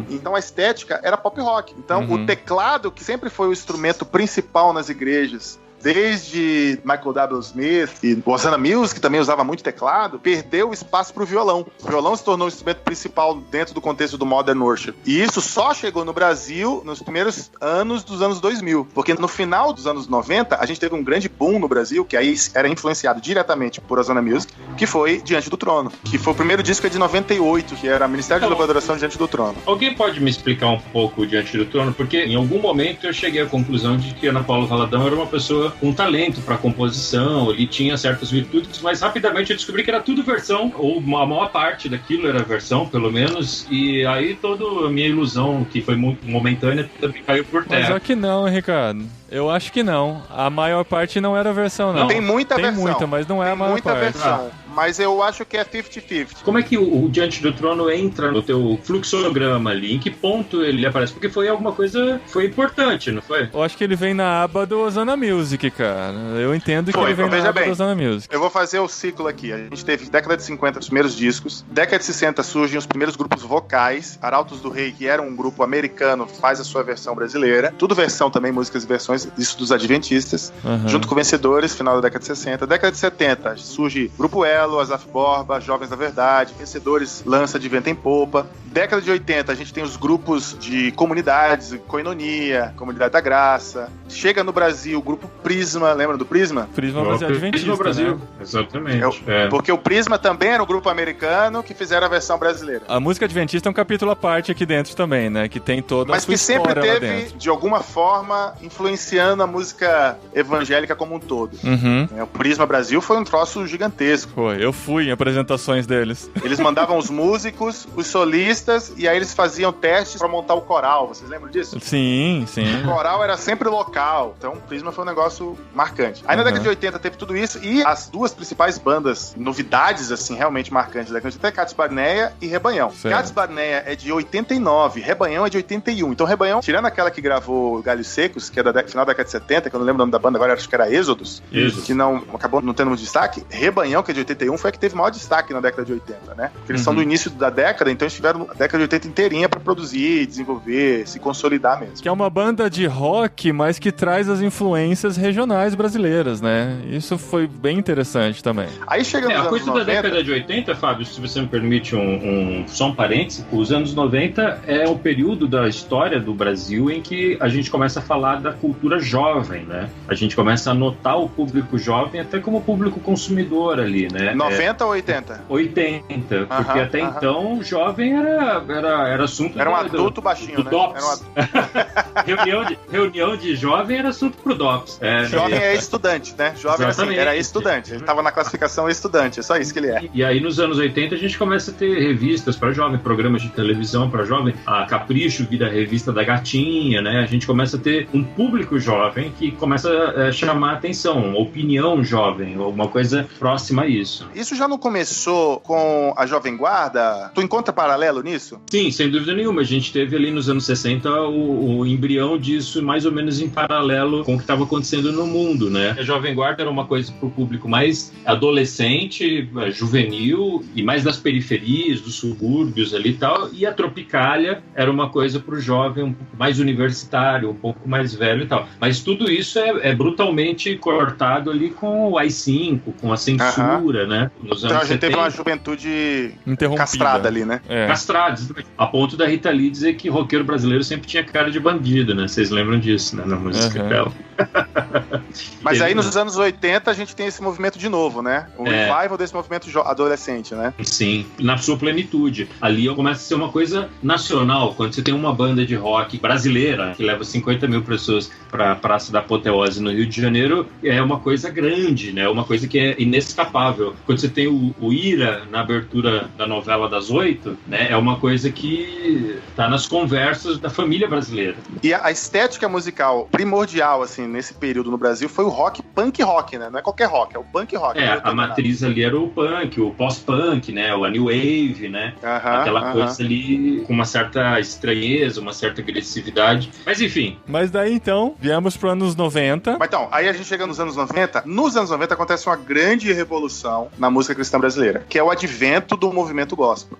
Então a estética era pop rock. Então o teclado, que sempre foi o instrumento principal nas igrejas desde Michael W. Smith e Osana Music, que também usava muito teclado, perdeu espaço pro violão. O violão se tornou o instrumento principal dentro do contexto do Modern Worship. E isso só chegou no Brasil nos primeiros anos dos anos 2000. Porque no final dos anos 90, a gente teve um grande boom no Brasil, que aí era influenciado diretamente por Osana Music, que foi Diante do Trono. Que foi o primeiro disco de 98, que era Ministério de Adoração Diante do Trono. Alguém pode me explicar um pouco Diante do Trono? Porque em algum momento eu cheguei à conclusão de que Ana Paula Valadão era uma pessoa com talento para composição, ele tinha certas virtudes, mas rapidamente eu descobri que era tudo versão, ou a maior parte daquilo era versão, pelo menos, e aí toda a minha ilusão, que foi muito momentânea, também caiu por terra. Mas só que não, Ricardo. Eu acho que não. A maior parte não era versão, não. Tem muita versão. Tem muita, mas não é a maior parte. Tem muita versão. Mas eu acho que é 50-50. Como é que o Diante do Trono entra no teu fluxograma ali? Em que ponto ele aparece? Porque foi alguma coisa... Foi importante, não foi? Eu acho que ele vem na aba do Osana Music, cara. Eu entendo que ele vem na aba do Osana Music. Eu vou fazer o ciclo aqui. A gente teve década de 50 os primeiros discos. Década de 60 surgem os primeiros grupos vocais. Arautos do Rei, que era um grupo americano, faz a sua versão brasileira. Tudo versão também, músicas e versões. Isso dos Adventistas. Junto com Vencedores, final da década de 60. Década de 70 surge Grupo Elo, Asaf Borba, Jovens da Verdade. Vencedores lança De Vento em Popa. Década de 80 a gente tem os grupos de comunidades, Koinonia, Comunidade da Graça. Chega no Brasil o grupo Prisma, lembra do Prisma? Prisma Adventista, Prisma Brasil, né? Exatamente. Porque o Prisma também era um grupo americano que fizeram a versão brasileira. A música adventista é um capítulo à parte aqui dentro também, né? Que tem toda a sua história lá dentro. Mas que sempre teve, de alguma forma, influenciando a música evangélica como um todo. O Prisma Brasil foi um troço gigantesco. Foi, eu fui em apresentações deles. Eles mandavam os músicos, os solistas, e aí eles faziam testes pra montar o coral. Vocês lembram disso? Sim, sim. O coral era sempre local. Então, o Prisma foi um negócio marcante. Aí na década de 80 teve tudo isso, e as duas principais bandas, novidades, assim, realmente marcantes da década de 80 é Cats Barneia e Rebanhão. Cats Barneia é de 89, Rebanhão é de 81. Então, Rebanhão, tirando aquela que gravou Galhos Secos, que é da final da década de 70, que eu não lembro o nome da banda agora, acho que era Êxodos, que não, acabou não tendo muito destaque. Rebanhão, que é de 81, foi a que teve maior destaque na década de 80, né? Porque eles são do início da década, então eles tiveram a década de 80 inteirinha pra produzir, desenvolver, se consolidar mesmo. Que é uma banda de rock, mas que traz as influências regionais brasileiras, né? Isso foi bem interessante também. Aí chega nos anos 90... A coisa da década de 80, Fábio, se você me permite só um parêntese, os anos 90 é o período da história do Brasil em que a gente começa a falar da cultura jovem, né? A gente começa a notar o público jovem até como público consumidor ali, né? 90 ou 80? 80, porque até então jovem era assunto... Era um adulto baixinho, né? DOPS. Reunião de jovem era assunto pro DOPS. Jovem é estudante, né? Jovem assim, era estudante. Ele tava na classificação estudante, é só isso que ele é. E aí nos anos 80 a gente começa a ter revistas para jovem, programas de televisão para jovem, a Capricho vira a revista da Gatinha, né? A gente começa a ter um público jovem que começa a chamar a atenção, opinião jovem, alguma coisa próxima a isso. Isso já não começou com a Jovem Guarda? Tu encontra paralelo nisso? Sim, sem dúvida nenhuma. A gente teve ali nos anos 60 o embrião disso mais ou menos em paralelo com o que estava acontecendo no mundo, né? A Jovem Guarda era uma coisa para o público mais adolescente, juvenil e mais das periferias, dos subúrbios ali e tal, e a Tropicália era uma coisa para o jovem um pouco mais universitário, um pouco mais velho e tal. Mas tudo isso é brutalmente cortado ali com o AI-5, com a censura, né? Nos então anos a gente 70. teve uma juventude interrompida, castrada ali, né? Castrada, a ponto da Rita Lee dizer que roqueiro brasileiro sempre tinha cara de bandido, né? Vocês lembram disso, né? Na música dela. Mas aí nos anos 80 a gente tem esse movimento de novo, né? O revival desse movimento adolescente, né? Sim, na sua plenitude. Ali começa a ser uma coisa nacional. Quando você tem uma banda de rock brasileira que leva 50 mil pessoas para a Praça da Apoteose no Rio de Janeiro, é uma coisa grande, né? Uma coisa que é inescapável. Quando você tem o Ira na abertura da novela das 8, né? É uma coisa que tá nas conversas da família brasileira. E a estética musical primordial, assim, nesse período no Brasil foi o rock, punk rock, né? Não é qualquer rock, é o punk rock. A matriz ali era o punk, o pós-punk, né? O new wave, né? Aquela coisa ali com uma certa estranheza, uma certa agressividade. Mas enfim. Mas daí então, viemos para anos 90. Mas então, aí a gente chega nos anos 90. Nos anos 90 acontece uma grande revolução na música cristã brasileira, que é o advento do movimento gospel.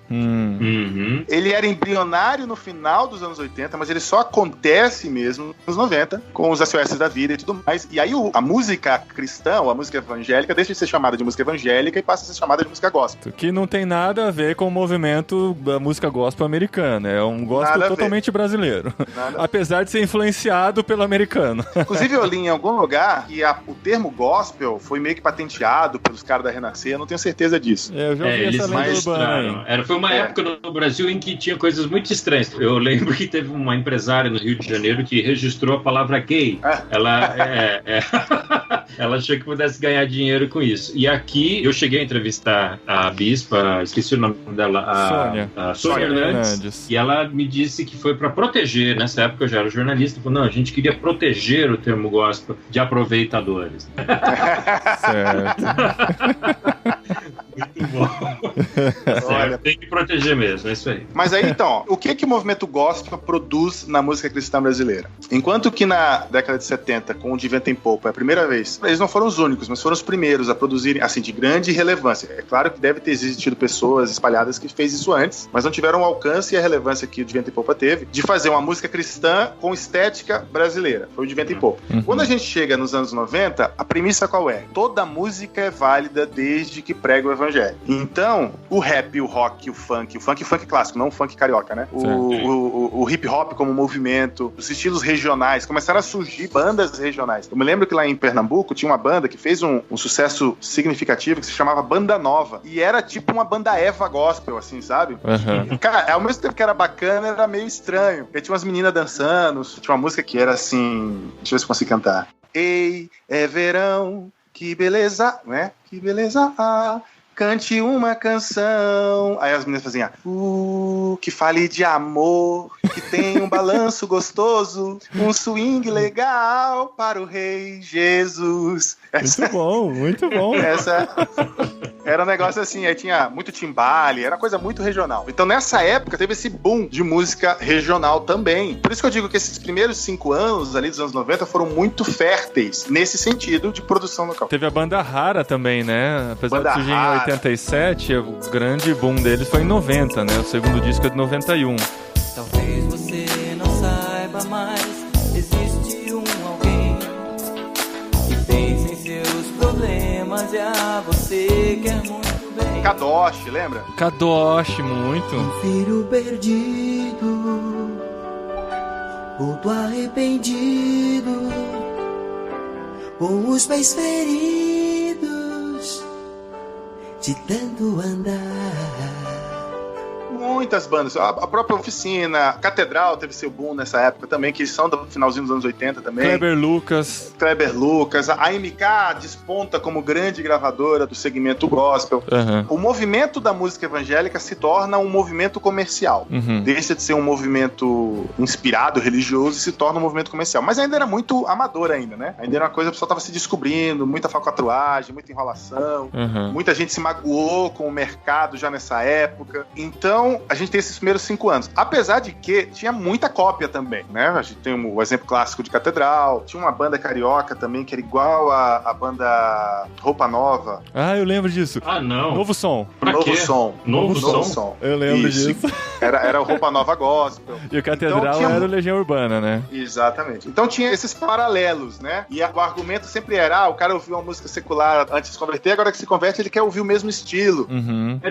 Ele era embrionário no final dos anos 80, mas ele só acontece mesmo nos 90, com os SOS da vida e tudo mais. E aí a música cristã, ou a música evangélica, deixa de ser chamada de música evangélica e passa a ser chamada de música gospel. Que não tem nada a ver com o movimento da música gospel americana. É um gospel totalmente brasileiro. Apesar de ser influenciado pelo americano. Inclusive, eu li em algum lugar que o termo gospel foi meio que patenteado pelos caras da Renascer. Eu não tenho certeza disso. Eu já ouvi essa lenda urbana. Foi uma época no Brasil em que tinha coisas muito estranhas. Eu lembro que teve uma empresária no Rio de Janeiro que registrou a palavra gay. Ela achou que pudesse ganhar dinheiro com isso. E aqui eu cheguei a entrevistar a bispa, esqueci o nome dela, a Sônia Hernandes, e ela me disse que foi para proteger, nessa época eu já era jornalista, falou, não, a gente queria proteger o termo gospel de aproveitadores. Certo. Muito bom. Olha, tem que proteger mesmo, é isso aí. Mas aí, então, o que o movimento gospel produz na música cristã brasileira? Enquanto que na década de 70, com o De Vento em Popa, é a primeira vez, eles não foram os únicos, mas foram os primeiros a produzirem, assim, de grande relevância. É claro que deve ter existido pessoas espalhadas que fez isso antes, mas não tiveram o alcance e a relevância que o De Vento em Popa teve de fazer uma música cristã com estética brasileira. Foi o De Vento em Popa. Quando a gente chega nos anos 90, a premissa qual é? Toda música é válida desde que prega o evangelho. Então, o rap, o rock, o funk clássico, não o funk carioca, né? O hip hop como movimento, os estilos regionais, começaram a surgir bandas regionais. Eu me lembro que lá em Pernambuco tinha uma banda que fez um sucesso significativo que se chamava Banda Nova. E era tipo uma banda Eva gospel, assim, sabe? E, cara, ao mesmo tempo que era bacana, era meio estranho. Porque tinha umas meninas dançando, tinha uma música que era assim... Deixa eu ver se eu consigo cantar. Ei, é verão, que beleza, né? Que beleza, cante uma canção. Aí as meninas faziam, que fale de amor, que tem um balanço gostoso, um swing legal para o Rei Jesus. Muito bom. Essa era um negócio assim, aí tinha muito timbale, era coisa muito regional. Então nessa época teve esse boom de música regional também. Por isso que eu digo que esses primeiros 5 anos ali dos anos 90 foram muito férteis nesse sentido de produção local. Teve a banda Rara também, né? Apesar de surgir em 87, o grande boom deles foi em 90, né? O segundo disco é de 91. Talvez você não saiba, mas existe alguém que pensa em seus problemas e a você quer muito bem. Kadosh, lembra? Kadosh, muito. Um filho perdido, todo arrependido, com os pés feridos de tanto andar. Muitas bandas, a própria Oficina, Catedral teve seu boom nessa época também, que são do finalzinho dos anos 80 também. Kleber Lucas, a MK desponta como grande gravadora do segmento gospel. O movimento da música evangélica se torna um movimento comercial. Deixa de ser um movimento inspirado, religioso, e se torna um movimento comercial. Mas ainda era muito amador ainda, né? Ainda era uma coisa, a pessoa estava se descobrindo, muita falcatruagem, muita enrolação, muita gente se magoou com o mercado já nessa época. Então, a gente tem esses primeiros 5 anos. Apesar de que tinha muita cópia também, né? A gente tem o exemplo clássico de Catedral, tinha uma banda carioca também que era igual a banda Roupa Nova. Ah, eu lembro disso. Ah, não. Novo Som. Novo Som. Eu lembro disso. Era o Roupa Nova Gospel. E o Catedral era o Legião Urbana, né? Exatamente. Então tinha esses paralelos, né? E o argumento sempre era, o cara ouviu uma música secular antes de se converter, agora que se converte ele quer ouvir o mesmo estilo.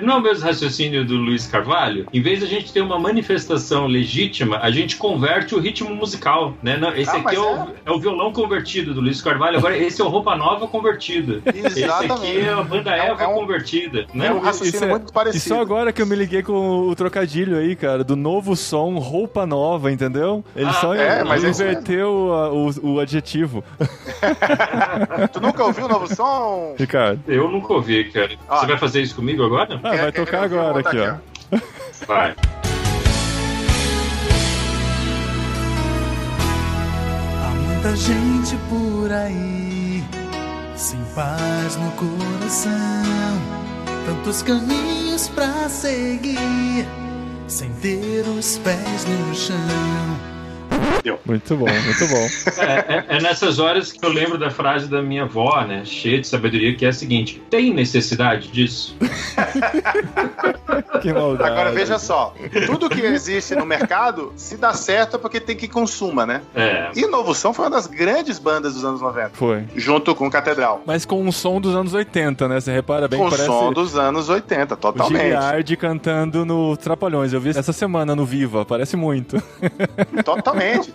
Não é o mesmo raciocínio do Luiz Carvalho? Em vez de a gente ter uma manifestação legítima, a gente converte o ritmo musical, né? Esse aqui é o violão convertido do Luiz Carvalho, agora esse é o Roupa Nova convertido. Exatamente. Esse aqui é a banda Eva convertida. Né? É um raciocínio muito parecido. E só agora que eu me liguei com o trocadilho aí, cara, do Novo Som, Roupa Nova, entendeu? Ele mas inverteu o adjetivo. Tu nunca ouviu o Novo Som? Ricardo. Eu nunca ouvi, cara. Você vai fazer isso comigo agora? Vai tocar agora aqui, ó. Vai. Há muita gente por aí, sem paz no coração, tantos caminhos pra seguir, sem ter os pés no chão. Muito bom, muito bom. É nessas horas que eu lembro da frase da minha avó, né, cheia de sabedoria, que é a seguinte: tem necessidade disso? Que maldade. Agora veja só, tudo que existe no mercado, se dá certo é porque tem que consuma, né? E Novo Som foi uma das grandes bandas dos anos 90. Foi. Junto com Catedral. Mas com um som dos anos 80, né? Você repara bem, com parece... som dos anos 80, totalmente. O Giliardi cantando no Trapalhões. Eu vi essa semana no Viva, parece muito. Totalmente.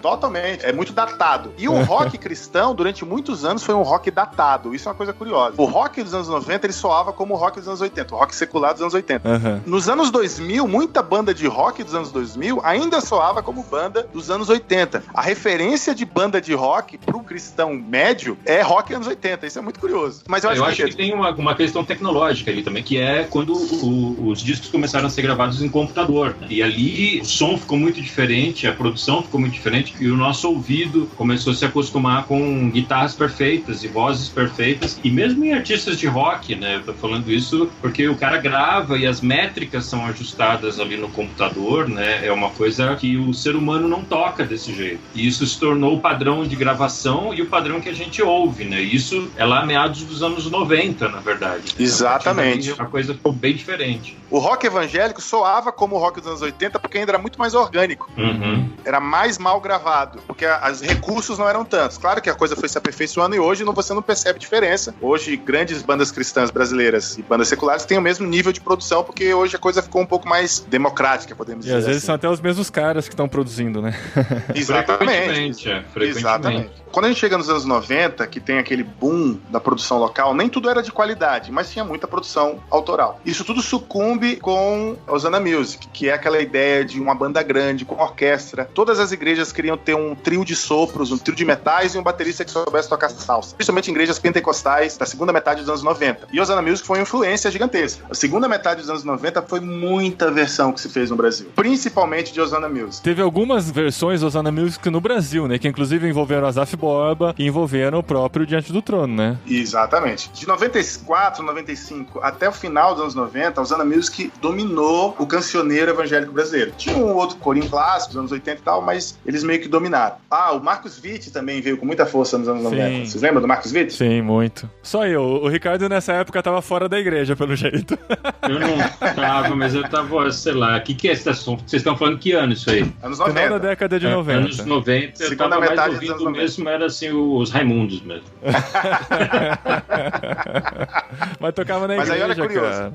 É muito datado. E o rock cristão, durante muitos anos, foi um rock datado. Isso é uma coisa curiosa. O rock dos anos 90, ele soava como o rock dos anos 80. O rock secular dos anos 80. Nos anos 2000, muita banda de rock dos anos 2000 ainda soava como banda dos anos 80. A referência de banda de rock pro cristão médio é rock anos 80. Isso é muito curioso. Mas eu acho que tem uma questão tecnológica ali também, que é quando os discos começaram a ser gravados em computador, né? E ali o som ficou muito diferente, a produção ficou muito diferente, e o nosso ouvido começou a se acostumar com guitarras perfeitas e vozes perfeitas, e mesmo em artistas de rock, né? Eu tô falando isso porque o cara grava e as métricas são ajustadas ali no computador, né? É uma coisa que o ser humano não toca desse jeito. E isso se tornou o padrão de gravação e o padrão que a gente ouve, né? Isso é lá meados dos anos 90, na verdade. Exatamente. A coisa ficou bem diferente. O rock evangélico soava como o rock dos anos 80 porque ainda era muito mais orgânico. Era mais mal gravado, porque os recursos não eram tantos. Claro que a coisa foi se aperfeiçoando e hoje você não percebe diferença. Hoje, grandes bandas cristãs brasileiras e bandas seculares têm o mesmo nível de produção, porque hoje a coisa ficou um pouco mais democrática, podemos dizer. E às vezes são até os mesmos caras que estão produzindo, né? Frequentemente. Exatamente. Quando a gente chega nos anos 90, que tem aquele boom da produção local, nem tudo era de qualidade, mas tinha muita produção autoral. Isso tudo sucumbe com Hosanna Music, que é aquela ideia de uma banda grande, com orquestra. Todas as igrejas queriam ter um trio de sopros, um trio de metais e um baterista que soubesse tocar salsa. Principalmente em igrejas pentecostais da segunda metade dos anos 90. E Hosanna Music foi uma influência gigantesca. A segunda metade dos anos 90 foi muita versão que se fez no Brasil. Principalmente de Hosanna Music. Teve algumas versões de Hosanna Music no Brasil, né? Que inclusive envolveram Asaf Borba e envolveram o próprio Diante do Trono, né? Exatamente. De 94, 95 até o final dos anos 90, a Hosanna Music dominou o cancioneiro evangélico brasileiro. Tinha um outro corinho clássico dos anos 80 e tal, mas eles meio que dominaram. O Marcos Witt também veio com muita força nos anos 90. Vocês lembram do Marcos Witt? Sim, muito. Só eu. O Ricardo nessa época tava fora da igreja, pelo jeito. Eu não tava, mas eu tava, sei lá, o que é esse assunto? Vocês estão falando que ano isso aí? Anos 90. Final da década de 90. Anos 90, eu tava mais ouvindo mesmo, era assim, os Raimundos mesmo. Mas tocava na igreja, mas aí olha curioso. Cara.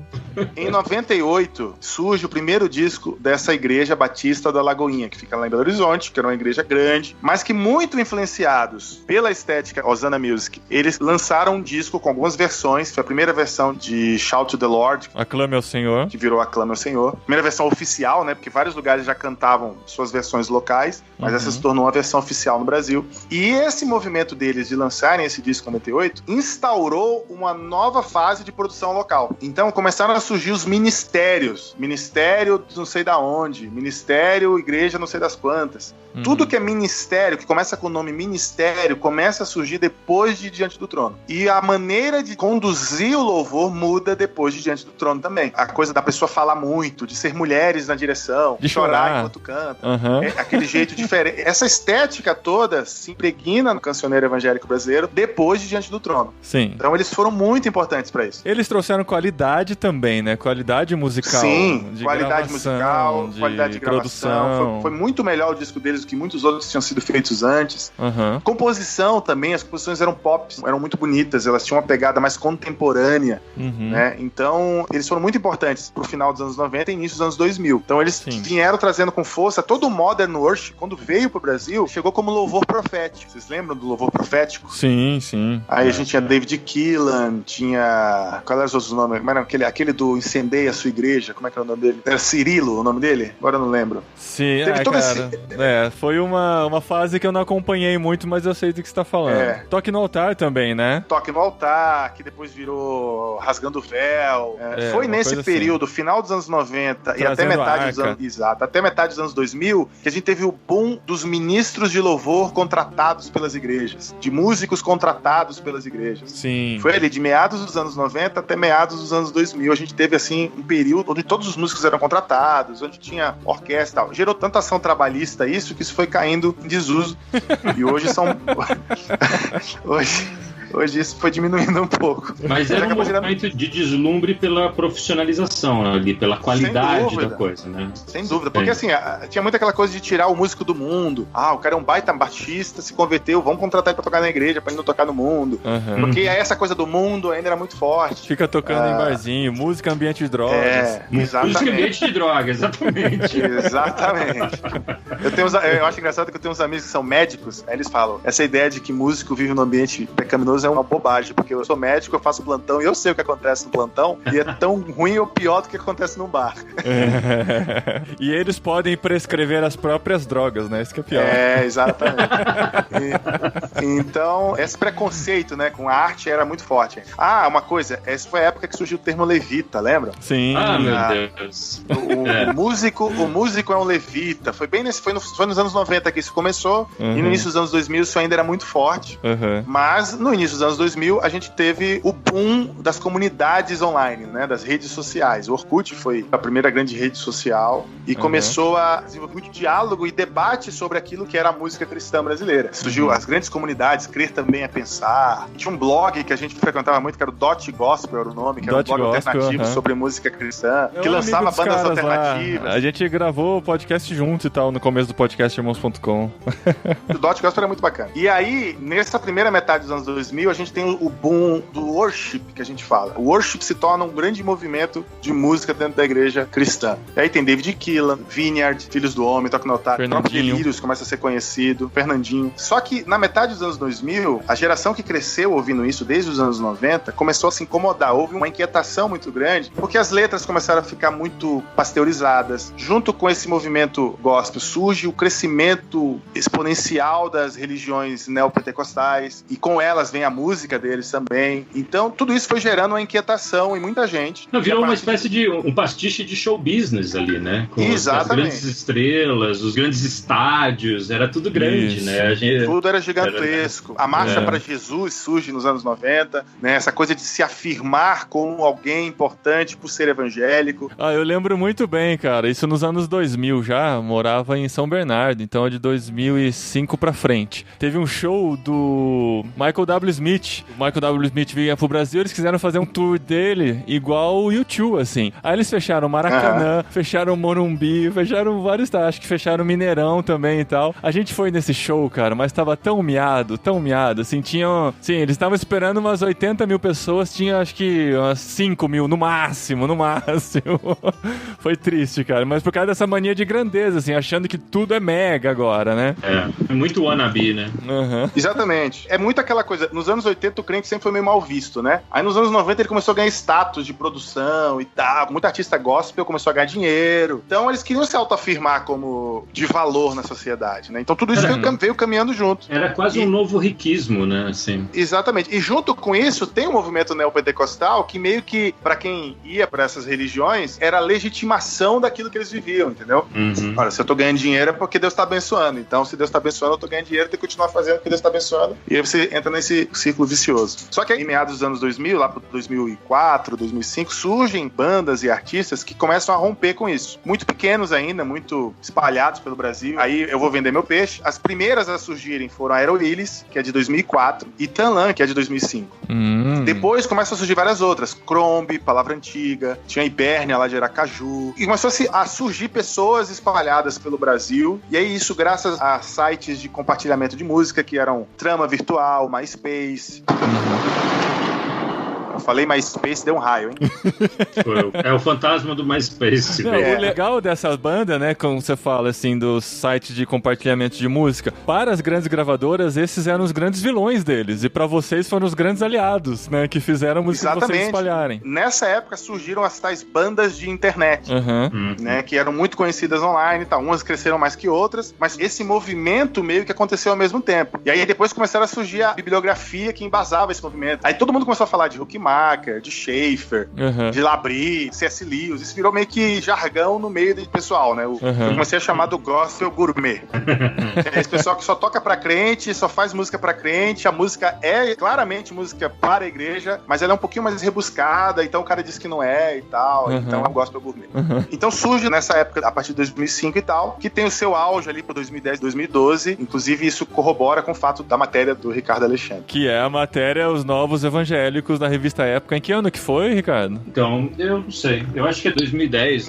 Em 98, surge o primeiro disco dessa igreja batista da Lagoinha, que fica lá em Belo Horizonte, que era uma igreja grande, mas que muito influenciados pela estética Hosanna Music, eles lançaram um disco com algumas versões. Foi a primeira versão de Shout to the Lord, Aclame ao Senhor, que virou Aclame ao Senhor. Primeira versão oficial, né? Porque vários lugares já cantavam suas versões locais, mas essa se tornou uma versão oficial no Brasil. E esse movimento deles de lançarem esse disco em 98 instaurou uma nova fase de produção local. Então começaram a surgir os ministérios. Ministério não sei da onde, ministério, igreja não sei das quantas. Tudo que é ministério, que começa com o nome ministério, começa a surgir depois de Diante do Trono. E a maneira de conduzir o louvor muda depois de Diante do Trono também. A coisa da pessoa falar muito, de ser mulheres na direção, de chorar enquanto canta. É aquele jeito diferente. Essa estética toda se impregna no cancioneiro evangélico brasileiro depois de Diante do Trono. Sim. Então eles foram muito importantes pra isso. Eles trouxeram qualidade também, né? Qualidade musical. Sim, de qualidade musical, de qualidade de gravação. Foi muito melhor o disco deles do que muitos outros tinham sido feitos antes. Composição também, as composições eram pop, eram muito bonitas, elas tinham uma pegada mais contemporânea, né? Então, eles foram muito importantes pro final dos anos 90 e início dos anos 2000. Então, eles vieram trazendo com força todo o Modern Worship, quando veio pro Brasil, chegou como louvor profético. Vocês lembram do louvor profético? Sim, sim. Aí a gente tinha David Keelan, tinha... Qual eram os outros nomes? Mas não, aquele do Incendeia a Sua Igreja, como é que era o nome dele? Era Cirilo o nome dele? Agora eu não lembro. Sim, foi uma fase que eu não acompanhei muito, mas eu sei do que você tá falando. Toque no Altar também, né? Toque no Altar, que depois virou Rasgando o Véu. Foi nesse período, assim, final dos anos 90 e até metade dos anos... Exato, até metade dos anos 2000, que a gente teve o boom dos ministros de louvor contratados pelas igrejas, de músicos contratados pelas igrejas. Sim. Foi ali de meados dos anos 90 até meados dos anos 2000. A gente teve, assim, um período onde todos os músicos eram contratados, onde tinha orquestra e tal. Gerou tanta ação trabalhista isso que isso foi caindo em desuso. E hoje são... Hoje isso foi diminuindo um pouco. Mas era um movimento de deslumbre pela profissionalização ali, pela qualidade da coisa, né? Sem dúvida, porque assim, tinha muito aquela coisa de tirar o músico do mundo. O cara é um baita baixista, se converteu, vamos contratar ele pra tocar na igreja, pra ele não tocar no mundo. Porque essa coisa do mundo ainda era muito forte. Fica tocando em barzinho, música ambiente de drogas. Exatamente. Música ambiente de drogas, exatamente. Exatamente. Eu acho engraçado que eu tenho uns amigos que são médicos, aí eles falam, essa ideia de que músico vive num ambiente pecaminoso é uma bobagem, porque eu sou médico, eu faço plantão e eu sei o que acontece no plantão, e é tão ruim ou pior do que acontece num bar. E eles podem prescrever as próprias drogas, né? Isso que é pior. Exatamente. Então, esse preconceito, né, com a arte era muito forte. Uma coisa, essa foi a época que surgiu o termo levita, lembra? Sim. Meu Deus. O músico é um levita. Foi nos anos 90 que isso começou, e no início dos anos 2000 isso ainda era muito forte. Mas no início dos anos 2000 a gente teve o boom das comunidades online, né, das redes sociais. O Orkut foi a primeira grande rede social e começou a desenvolver muito diálogo e debate sobre aquilo que era a música cristã brasileira. Surgiu as grandes comunidades, Crer Também é Pensar. Tinha um blog que a gente frequentava muito, que era o Dot Gospel, era o nome, que era um blog alternativo sobre música cristã, que lançava bandas alternativas. Lá. A gente gravou o podcast junto e tal, no começo do podcast irmãos.com. O Dot Gospel era muito bacana. E aí, nessa primeira metade dos anos 2000, a gente tem o boom do worship, que a gente fala. O worship se torna um grande movimento de música dentro da igreja cristã. E aí tem David Keelan, Vineyard, Filhos do Homem, Toque no Altar, o próprio Delírios começa a ser conhecido, Fernandinho. Só que na metade dos anos 2000, a geração que cresceu ouvindo isso desde os anos 90 começou a se incomodar. Houve uma inquietação muito grande, porque as letras começaram a ficar muito pasteurizadas. Junto com esse movimento gospel, surge o crescimento exponencial das religiões neopentecostais, e com elas vem a música deles também. Então, tudo isso foi gerando uma inquietação em muita gente. Virou uma espécie de um pastiche de show business ali, né? Com as grandes estrelas, os grandes estádios, era tudo grande, né? Tudo era gigantesco. A Marcha para Jesus surge nos anos 90, né? Essa coisa de se afirmar como alguém importante por ser evangélico. Eu lembro muito bem, cara. Isso nos anos 2000 já, morava em São Bernardo, então é de 2005 pra frente. Teve um show do Michael W. Smith. O Michael W. Smith vinha pro Brasil, eles quiseram fazer um tour dele igual o U2, assim. Aí eles fecharam Maracanã, fecharam Morumbi, fecharam vários, acho que fecharam Mineirão também e tal. A gente foi nesse show, cara, mas tava tão miado, assim, eles estavam esperando umas 80 mil pessoas, tinha acho que umas 5 mil no máximo. Foi triste, cara, mas por causa dessa mania de grandeza, assim, achando que tudo é mega agora, né? É muito wannabe, né? Exatamente. É muito aquela coisa, nos anos 80 o crente sempre foi meio mal visto, né? Aí nos anos 90 ele começou a ganhar status de produção e tal, muito artista gospel começou a ganhar dinheiro, então eles queriam se autoafirmar como de valor na sociedade, né? Então tudo isso veio caminhando junto. Era quase um novo riquismo, né? Assim. Exatamente. E junto com isso tem um movimento neopentecostal que meio que, pra quem ia pra essas religiões, era a legitimação daquilo que eles viviam, entendeu? Olha, se eu tô ganhando dinheiro é porque Deus tá abençoando, então se Deus tá abençoando eu tô ganhando dinheiro, eu tenho que continuar fazendo o que Deus tá abençoando, e aí você entra nesse círculo vicioso. Só que em meados dos anos 2000, lá pro 2004, 2005, surgem bandas e artistas que começam a romper com isso. Muito pequenos ainda, muito espalhados pelo Brasil. Aí eu vou vender meu peixe. As primeiras a surgirem foram a Aerolílis, que é de 2004, e Tanlan, que é de 2005. Depois começam a surgir várias outras. Crombe, Palavra Antiga, tinha Ibérnia lá de Aracaju. E começou a surgir pessoas espalhadas pelo Brasil. E aí isso graças a sites de compartilhamento de música, que eram Trama Virtual, MySpace. Eu falei MySpace, deu um raio, hein? É o fantasma do MySpace. Não, o legal dessas bandas, né, como você fala, assim, dos sites de compartilhamento de música, para as grandes gravadoras, esses eram os grandes vilões deles, e para vocês foram os grandes aliados, né, que fizeram a música que vocês espalharem. Nessa época surgiram as tais bandas de internet, né, que eram muito conhecidas online e tal. Umas cresceram mais que outras, mas esse movimento meio que aconteceu ao mesmo tempo. E aí depois começaram a surgir a bibliografia que embasava esse movimento. Aí todo mundo começou a falar de Huck Schumacher, de Schaeffer, de Labrie, C.S. Lewis. Isso virou meio que jargão no meio do pessoal, né? Eu comecei a chamar do gospel gourmet. É esse pessoal que só toca pra crente, só faz música pra crente. A música é claramente música para a igreja, mas ela é um pouquinho mais rebuscada, então o cara diz que não é e tal. Então é um gospel gourmet. Então surge nessa época, a partir de 2005 e tal, que tem o seu auge ali por 2010, 2012. Inclusive, isso corrobora com o fato da matéria do Ricardo Alexandre. Que é a matéria Os Novos Evangélicos da revista Época. Em que ano que foi, Ricardo? Então, eu não sei. Eu acho que é 2010.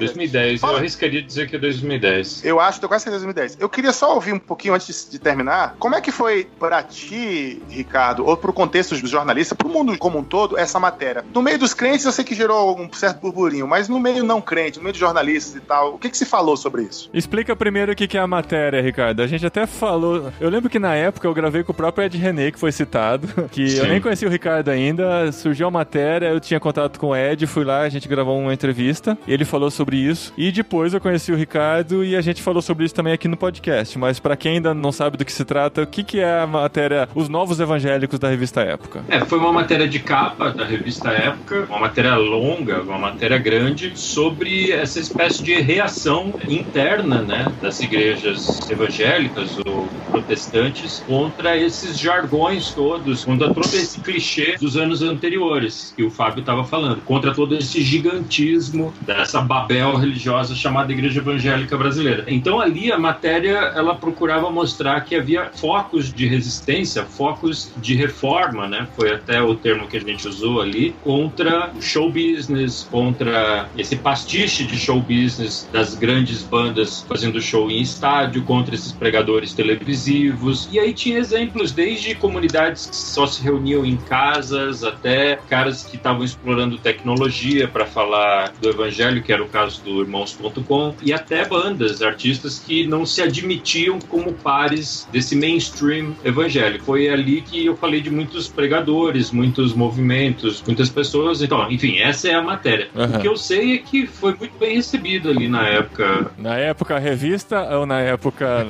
Eu arriscaria dizer que é 2010. Eu acho, tô quase certeza 2010. Eu queria só ouvir um pouquinho antes de terminar. Como é que foi pra ti, Ricardo, ou pro contexto dos jornalistas, pro mundo como um todo, essa matéria? No meio dos crentes, eu sei que gerou um certo burburinho, mas no meio não crente, no meio de jornalistas e tal, o que se falou sobre isso? Explica primeiro o que é a matéria, Ricardo. A gente até falou... Eu lembro que na época eu gravei com o próprio Ed René, que foi citado, que eu nem conhecia o Ricardo ainda, surgiu a matéria, eu tinha contato com o Ed, fui lá, a gente gravou uma entrevista, ele falou sobre isso, e depois eu conheci o Ricardo e a gente falou sobre isso também aqui no podcast. Mas pra quem ainda não sabe do que se trata, o que é a matéria Os Novos Evangélicos da revista Época? Foi uma matéria de capa da revista Época, uma matéria longa, uma matéria grande, sobre essa espécie de reação interna, né, das igrejas evangélicas ou protestantes contra esses jargões todos, contra todo esse clichê dos anos anteriores que o Fábio estava falando, contra todo esse gigantismo dessa Babel religiosa chamada Igreja Evangélica Brasileira. Então ali a matéria, ela procurava mostrar que havia focos de resistência, focos de reforma, né, foi até o termo que a gente usou ali, contra o show business, contra esse pastiche de show business das grandes bandas fazendo show em estádio, contra esses pregadores televisivos. E aí tinha exemplos desde comunidades que só se reuniam em casas, até caras que estavam explorando tecnologia para falar do evangelho, que era o caso do Irmãos.com, e até bandas, artistas que não se admitiam como pares desse mainstream evangélico. Foi ali que eu falei de muitos pregadores, muitos movimentos, muitas pessoas. Então, enfim, essa é a matéria. O que eu sei é que foi muito bem recebido ali na época. Na época revista ou na época?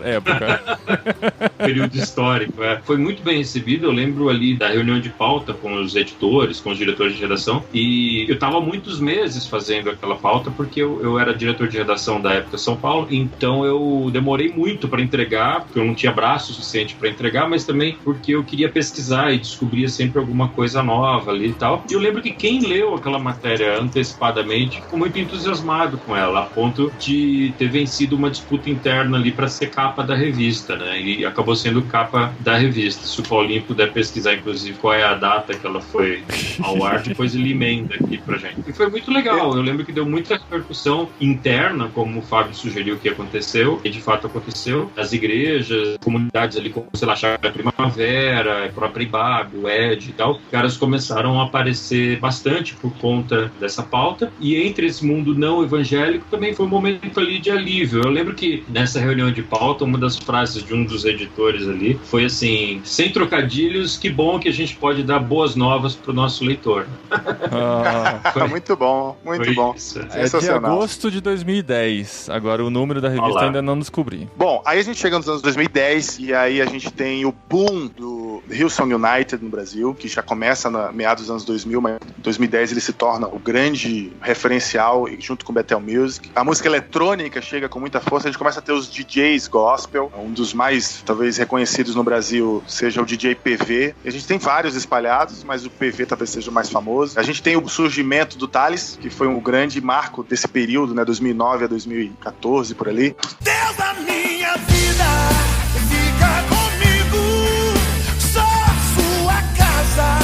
Período histórico, Foi muito bem recebido. Eu lembro ali da reunião de pauta com os editores, com os diretores de redação, e eu estava muitos meses fazendo aquela pauta porque eu era diretor de redação da Época São Paulo, então eu demorei muito para entregar, porque eu não tinha braço suficiente para entregar, mas também porque eu queria pesquisar e descobria sempre alguma coisa nova ali e tal. E eu lembro que quem leu aquela matéria antecipadamente ficou muito entusiasmado com ela, a ponto de ter vencido uma disputa interna ali para ser capa da revista, né? E acabou sendo capa da revista. Se o Paulinho puder pesquisar, inclusive, qual é a data que ela foi ao ar, depois ele emenda aqui pra gente. E foi muito legal. Eu lembro que deu muita repercussão interna, como o Fábio sugeriu que aconteceu, e de fato aconteceu. As igrejas, comunidades ali, como, sei lá, Chácara Primavera, a própria Ibabe, o Ed e tal, os caras começaram a aparecer bastante por conta dessa pauta. E entre esse mundo não evangélico também foi um momento ali de alívio. Eu lembro que nessa reunião de pauta, uma das frases de um dos editores ali foi assim: sem trocadilhos, que bom que a gente pode dar boas novas pro nosso leitor. Muito bom, muito bom. Isso. É de agosto de 2010. Agora o número da revista ainda não descobri. Bom, aí a gente chega nos anos 2010 e aí a gente tem o boom do Hillsong United no Brasil, que já começa na meados dos anos 2000, mas em 2010 ele se torna o grande referencial junto com Bethel Music. A música eletrônica chega com muita força, a gente começa a ter os DJs gospel, um dos mais, talvez, reconhecidos no Brasil seja o DJ PV. A gente tem vários espalhados, mas o PV talvez seja o mais famoso. A gente tem o surgimento do Thales, que foi um grande marco desse período, né, 2009 a 2014, por ali. Deus da minha vida, fica comigo, só sua casa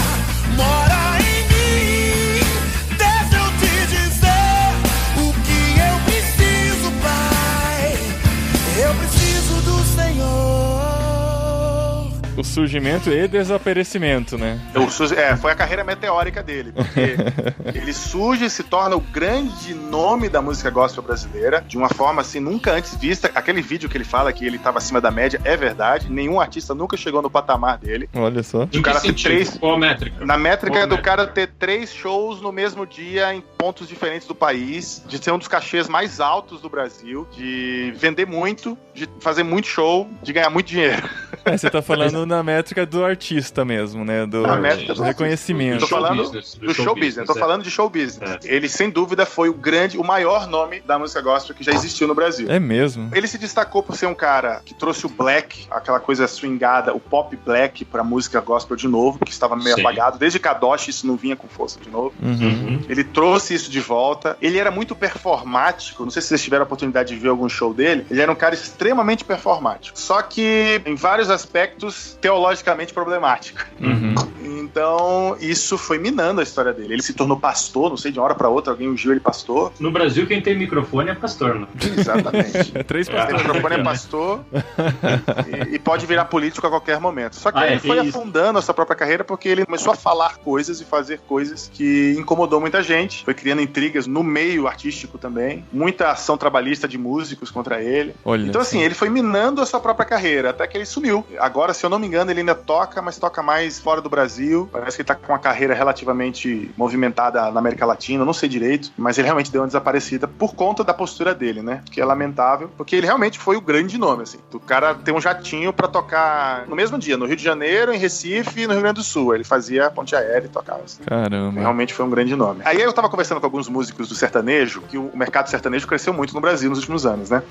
mora em mim. Deixa eu te dizer o que eu preciso, Pai. Eu preciso do Senhor. O surgimento e desaparecimento, né? Foi a carreira meteórica dele, porque ele surge e se torna o grande nome da música gospel brasileira, de uma forma assim nunca antes vista. Aquele vídeo que ele fala que ele estava acima da média é verdade, nenhum artista nunca chegou no patamar dele. Olha só. O cara ter Qual a métrica? Na métrica do cara ter 3 shows no mesmo dia em pontos diferentes do país, de ser um dos cachês mais altos do Brasil, de vender muito, de fazer muito show, de ganhar muito dinheiro. Você tá falando na métrica do artista mesmo, né? Do reconhecimento. Eu tô falando do show business. Eu tô falando de show business. Ele, sem dúvida, foi o maior nome da música gospel que já existiu no Brasil. É mesmo? Ele se destacou por ser um cara que trouxe o black, aquela coisa swingada, o pop black pra música gospel de novo, que estava meio apagado. Desde Kadosh isso não vinha com força de novo. Ele trouxe isso de volta. Ele era muito performático. Não sei se vocês tiveram a oportunidade de ver algum show dele. Ele era um cara extremamente performático. Só que, em vários aspectos, teologicamente problemático. Então, isso foi minando a história dele. Ele se tornou pastor, não sei, de uma hora pra outra, alguém ungiu ele pastor. No Brasil, quem tem microfone é pastor, né? Exatamente. Três pastores. Quem tem microfone é pastor e pode virar político a qualquer momento. Só que ele foi afundando a sua própria carreira porque ele começou a falar coisas e fazer coisas que incomodou muita gente. Foi criando intrigas no meio artístico também. Muita ação trabalhista de músicos contra ele. Olha, então, assim, ele foi minando a sua própria carreira, até que ele sumiu. Agora, se eu não me engano, ele ainda toca, mas toca mais fora do Brasil. Parece que ele tá com uma carreira relativamente movimentada na América Latina, eu não sei direito, mas ele realmente deu uma desaparecida por conta da postura dele, né? Que é lamentável, porque ele realmente foi o grande nome, assim. O cara tem um jatinho pra tocar no mesmo dia, no Rio de Janeiro, em Recife e no Rio Grande do Sul. Ele fazia ponte aérea e tocava, assim. Caramba. Realmente foi um grande nome. Aí eu tava conversando com alguns músicos do sertanejo, que o mercado sertanejo cresceu muito no Brasil nos últimos anos, né?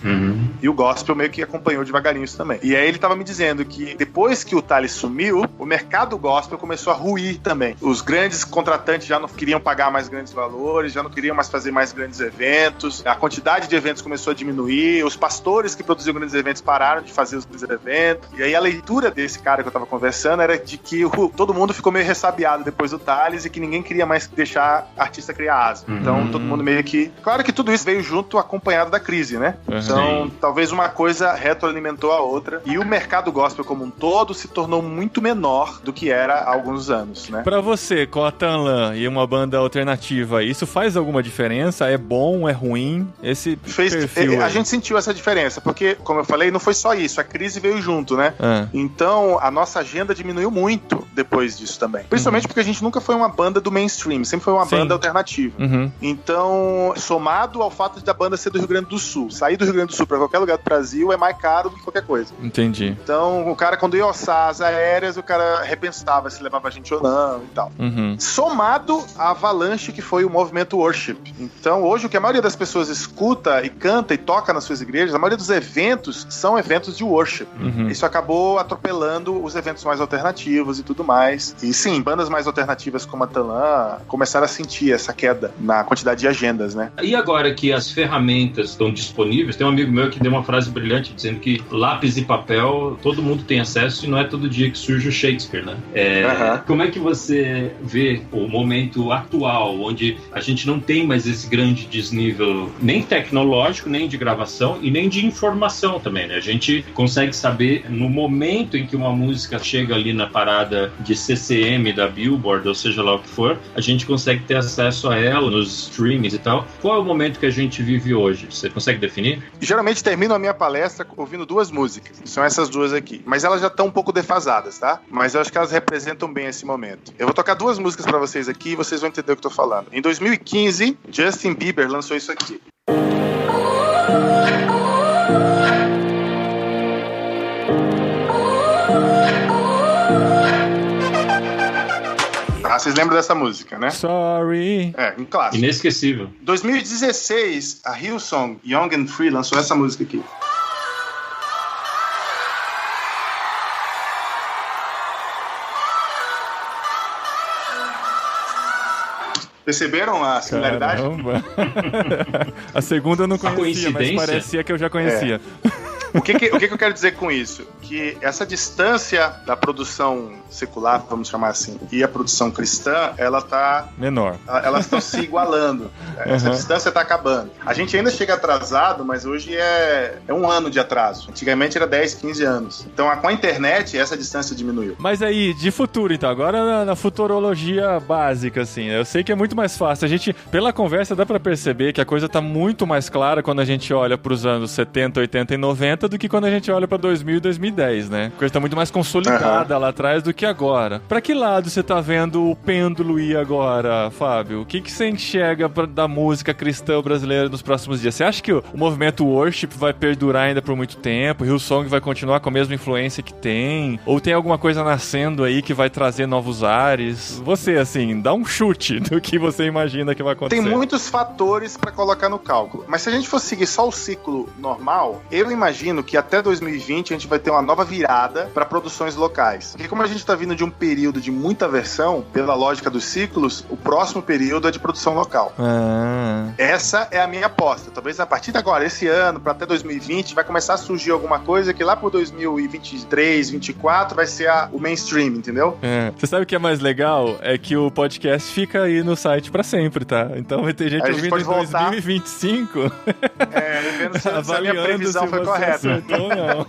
E o gospel meio que acompanhou devagarinho isso também. E aí ele tava me dizendo que depois que o Thales sumiu, o mercado gospel começou a ruir também. Os grandes contratantes já não queriam pagar mais grandes valores, já não queriam mais fazer mais grandes eventos, a quantidade de eventos começou a diminuir, os pastores que produziam grandes eventos pararam de fazer os grandes eventos, e aí a leitura desse cara que eu tava conversando era de que todo mundo ficou meio ressabiado depois do Thales e que ninguém queria mais deixar artista criar asa. Então todo mundo meio que... Claro que tudo isso veio junto, acompanhado da crise, né? Então talvez uma coisa retroalimentou a outra e o mercado gospel como um todo se tornou muito menor do que era há alguns anos, né? Pra você, com a Tanlan e uma banda alternativa, isso faz alguma diferença? É bom, é ruim? Esse perfil a gente sentiu essa diferença, porque, como eu falei, não foi só isso, a crise veio junto, né? Então, a nossa agenda diminuiu muito depois disso também. Principalmente porque a gente nunca foi uma banda do mainstream, sempre foi uma banda alternativa. Então, somado ao fato da banda ser do Rio Grande do Sul, sair do Rio Grande do Sul pra qualquer lugar do Brasil é mais caro do que qualquer coisa. Entendi. Então, o cara, quando ia orçar as aéreas, o cara repensava se levava a gente ou não e tal. Somado à avalanche que foi o movimento worship. Então, hoje, o que a maioria das pessoas escuta e canta e toca nas suas igrejas, a maioria dos eventos são eventos de worship. Isso acabou atropelando os eventos mais alternativos e tudo mais. E sim, bandas mais alternativas como a Tanlan começaram a sentir essa queda na quantidade de agendas, né? E agora que as ferramentas estão disponíveis, tem um amigo meu que deu uma frase brilhante dizendo que lápis e papel todo mundo tem acesso e não é todo dia que surge o Shakespeare, né? Como é que você vê o momento atual, onde a gente não tem mais esse grande desnível nem tecnológico, nem de gravação e nem de informação também, né? A gente consegue saber no momento em que uma música chega ali na parada de CCM da Billboard, ou seja lá o que for, a gente consegue ter acesso a ela nos streamings e tal. Qual é o momento que a gente vive hoje? Você consegue definir? Geralmente termino a minha palestra ouvindo duas músicas. São essas duas aqui. Mas elas já estão um pouco defasadas, tá? Mas eu acho que elas representam bem esse momento. Eu vou tocar duas músicas pra vocês aqui e vocês vão entender o que eu tô falando. Em 2015, Justin Bieber lançou isso aqui. Vocês lembram dessa música, né? Sorry. É, um clássico. Inesquecível. 2016, a Hillsong Young and Free lançou essa música aqui. Perceberam a similaridade? A segunda eu não conhecia, mas parecia que eu já conhecia. O que eu quero dizer com isso? Que essa distância da produção secular, vamos chamar assim, e a produção cristã, ela tá... menor. Elas estão se igualando. Essa distância tá acabando. A gente ainda chega atrasado, mas hoje é um ano de atraso. Antigamente era 10, 15 anos. Então, com a internet, essa distância diminuiu. Mas aí, de futuro, então, agora na futurologia básica, assim, eu sei que é muito mais fácil. A gente, pela conversa, dá pra perceber que a coisa tá muito mais clara quando a gente olha pros anos 70, 80 e 90 90 do que quando a gente olha pra 2000 e 2010, né? A coisa tá muito mais consolidada lá atrás do que agora. Pra que lado você tá vendo o pêndulo ir agora, Fábio? O que você enxerga da música cristã brasileira nos próximos dias? Você acha que o movimento worship vai perdurar ainda por muito tempo? Hillsong vai continuar com a mesma influência que tem? Ou tem alguma coisa nascendo aí que vai trazer novos ares? Você, assim, dá um chute do que você imagina que vai acontecer. Tem muitos fatores pra colocar no cálculo. Mas se a gente for seguir só o ciclo normal, eu imagino que até 2020 a gente vai ter uma nova virada pra produções locais. Porque como a gente tá vindo de um período de muita versão, pela lógica dos ciclos, o próximo período é de produção local. Essa é a minha aposta. Talvez a partir de agora, esse ano, pra até 2020, vai começar a surgir alguma coisa que lá por 2023, 2024 vai ser o mainstream, entendeu? Você sabe o que é mais legal? É que o podcast fica aí no site pra sempre, tá? Então vai ter gente ouvindo em 2025 vendo se a minha previsão foi correta. Ou não.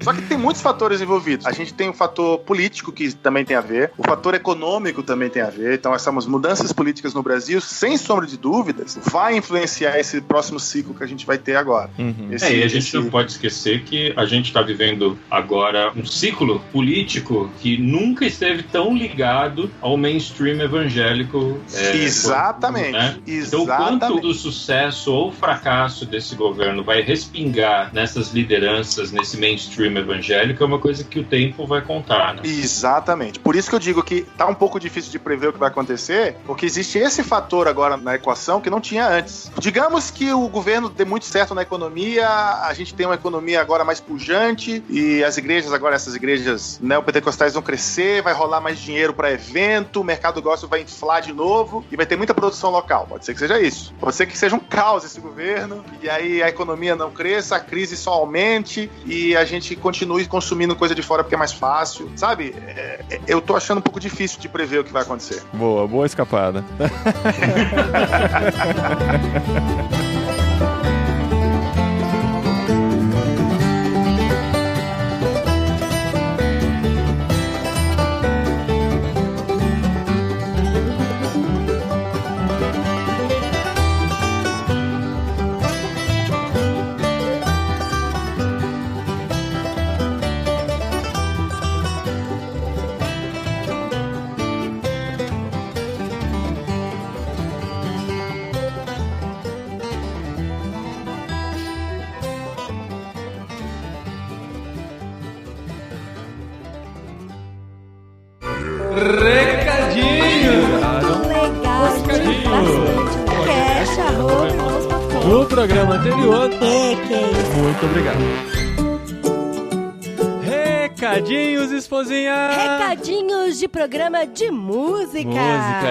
Só que tem muitos fatores envolvidos. A gente tem o fator político, que também tem a ver, o fator econômico também tem a ver. Então essas mudanças políticas no Brasil, sem sombra de dúvidas, vai influenciar esse próximo ciclo que a gente vai ter agora. E a gente não pode esquecer que a gente está vivendo agora um ciclo político que nunca esteve tão ligado ao mainstream evangélico. Exatamente. Né? Então, quanto do sucesso ou fracasso desse governo vai respingar nessas lideranças, nesse mainstream evangélico, é uma coisa que o tempo vai contar, né? Exatamente. Por isso que eu digo que tá um pouco difícil de prever o que vai acontecer, porque existe esse fator agora na equação que não tinha antes. Digamos que o governo dê muito certo na economia, a gente tem uma economia agora mais pujante e as igrejas agora, essas igrejas neopentecostais vão crescer, vai rolar mais dinheiro para evento, o mercado gospel vai inflar de novo e vai ter muita produção local. Pode ser que seja isso. Pode ser que seja um caos esse governo e aí a economia não cresça, a crise só aumente e a gente continue consumindo coisa de fora porque é mais fácil. Sabe? Eu tô achando um pouco difícil de prever o que vai acontecer. Boa escapada. No programa anterior. Muito obrigado. Recadinhos, esposinha! Recadinhos de programa de música!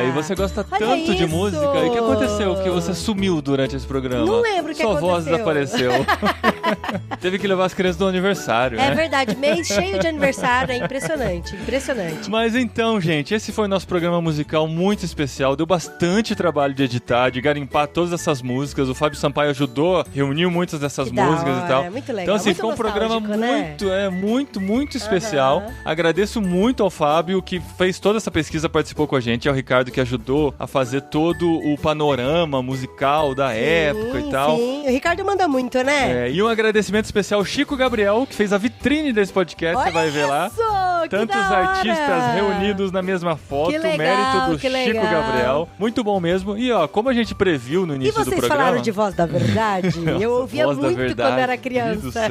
E você gosta tanto de música. E o que aconteceu que você sumiu durante esse programa? Não lembro o que Sua aconteceu. voz desapareceu. Teve que levar as crianças do aniversário, né? É verdade, mês cheio de aniversário, é impressionante, impressionante. Mas então, gente, esse foi o nosso programa musical muito especial. Deu bastante trabalho de editar, de garimpar todas essas músicas. O Fábio Sampaio ajudou, reuniu muitas dessas músicas e tal. Muito legal. Então, assim, ficou um programa muito especial. Agradeço muito ao Fábio, que fez toda essa pesquisa, participou com a gente, e ao Ricardo, que ajudou a fazer todo o panorama musical da época e tal. Sim, o Ricardo manda muito, né? E um agradecimento especial ao Chico Gabriel, que fez a vitrine desse podcast. Olha, você vai ver lá. Tantos artistas reunidos na mesma foto. Que legal, mérito do que Chico legal. Gabriel. Muito bom mesmo. E ó, como a gente previu no início do programa... E vocês falaram de Voz da Verdade? Eu ouvia Voz da muito Verdade, quando era Deus criança. do céu.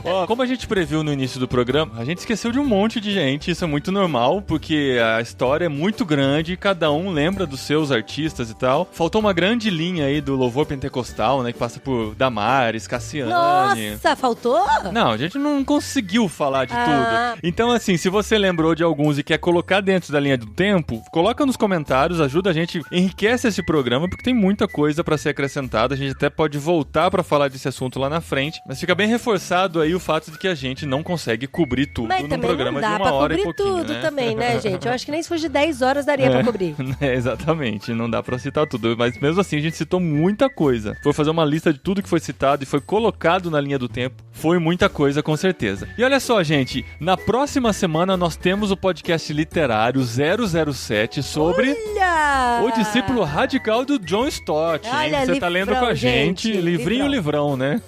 Ó, como a gente previu no início do programa, a gente esqueceu de um monte de gente. Isso é muito normal, porque a história é muito grande e cada um lembra dos seus artistas e tal. Faltou uma grande linha aí do louvor pentecostal, né? Que passa por Damares, Cassiane. Nossa, faltou? Não, a gente não conseguiu falar de tudo. Então, assim, se você lembrou de alguns e quer colocar dentro da linha do tempo, coloca nos comentários, ajuda a gente, enriquece esse programa, porque tem muita coisa pra ser acrescentada. A gente até pode voltar pra falar desse assunto lá na frente, mas fica bem reforçado aí o fato de que a gente não consegue cobrir tudo Mas num também programa não de dá uma pra hora e cobrir pouquinho, tudo né? também, né, gente? Eu acho que nem se fosse de 10 horas daria pra cobrir. Exatamente, não dá pra citar tudo. Mas mesmo assim, a gente citou muita coisa. Foi fazer uma lista de tudo que foi citado e foi colocado na linha do tempo. Foi muita coisa, com certeza. E olha só, gente, na próxima semana nós temos o podcast literário 007 sobre o discípulo radical do John Stott. Olha, Você tá lendo com a gente. Livrinho, livrão, né?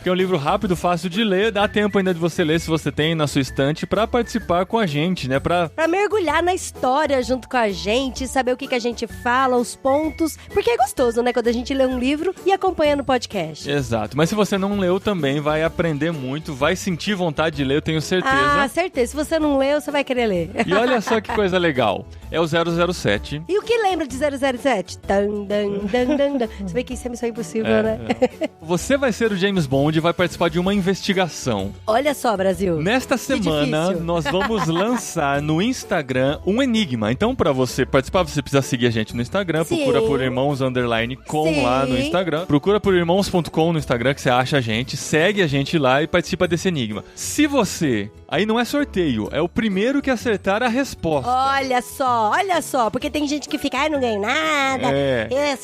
Que é um livro rápido, fácil de ler. Dá tempo ainda de você ler, se você tem na sua estante, pra participar com a gente, né? Pra mergulhar na história junto com a gente, saber o que a gente fala, os pontos. Porque é gostoso, né? Quando a gente lê um livro e acompanha no podcast. Exato. Mas se você não leu também, vai aprender muito, vai sentir vontade de ler, eu tenho certeza. Ah, certeza. Se você não leu, você vai querer ler. E olha só que coisa legal. É o 007. E o que lembra de 007? Você vê que isso é missão impossível, né? Você vai ser o James Bond e vai participar de uma investigação. Olha só, Brasil. Nesta semana, nós vamos lançar no Instagram um enigma. Então, pra você participar, você precisa seguir a gente no Instagram. Sim. Procura por irmãos_com Sim. lá no Instagram. Procura por irmãos.com no Instagram que você acha a gente. Segue a gente lá e participa desse enigma. Se você... Aí não é sorteio, é o primeiro que acertar a resposta. Olha só, porque tem gente que fica, ai, não ganho nada,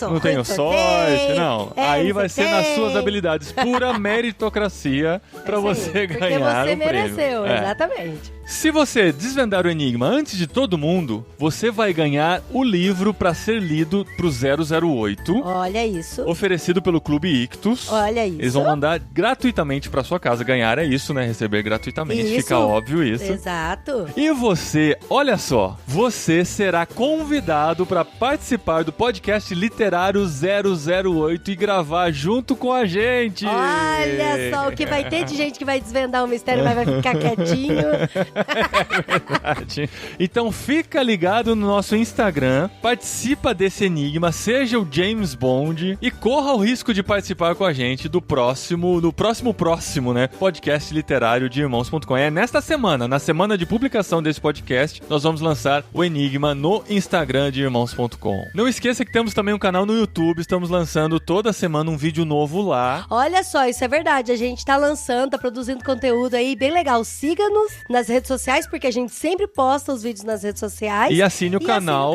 não tenho sorte, não. Aí vai ser nas suas habilidades, pura meritocracia pra você ganhar o prêmio. Porque você mereceu, exatamente. Se você desvendar o enigma antes de todo mundo, você vai ganhar o livro pra ser lido pro 008. Olha isso. Oferecido pelo Clube Ictus. Olha isso. Eles vão mandar gratuitamente pra sua casa. Ganhar é isso, né? Receber gratuitamente. Isso. Fica óbvio isso. Exato. E você, olha só, você será convidado pra participar do podcast literário 008 e gravar junto com a gente. Olha só, o que vai ter de gente que vai desvendar o mistério, mas vai ficar quietinho. É verdade. Então fica ligado no nosso Instagram, participa desse enigma, seja o James Bond e corra o risco de participar com a gente do próximo, né, podcast literário de irmãos.com. É nesta semana, na semana de publicação desse podcast, nós vamos lançar o enigma no Instagram de irmãos.com. Não esqueça que temos também um canal no YouTube, estamos lançando toda semana um vídeo novo lá. Olha só, isso é verdade, a gente tá lançando, tá produzindo conteúdo aí bem legal. Siga-nos nas redes sociais, porque a gente sempre posta os vídeos nas redes sociais. E assine o canal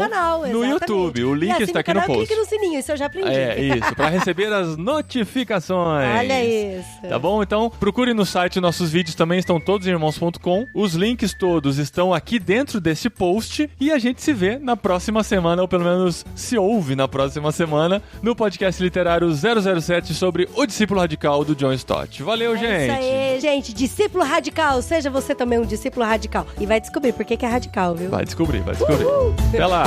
no YouTube. O link está aqui no post. Clique no sininho, isso eu já aprendi. É, isso, para receber as notificações. Olha isso. Tá bom? Então, procure no site, nossos vídeos também estão todos em irmãos.com. Os links todos estão aqui dentro desse post e a gente se vê na próxima semana, ou pelo menos se ouve na próxima semana, no podcast literário 007 sobre o discípulo radical do John Stott. Valeu, gente! Isso aí, gente. Discípulo radical. Seja você também um discípulo radical. E vai descobrir por que é radical, viu? Vai descobrir. Até lá!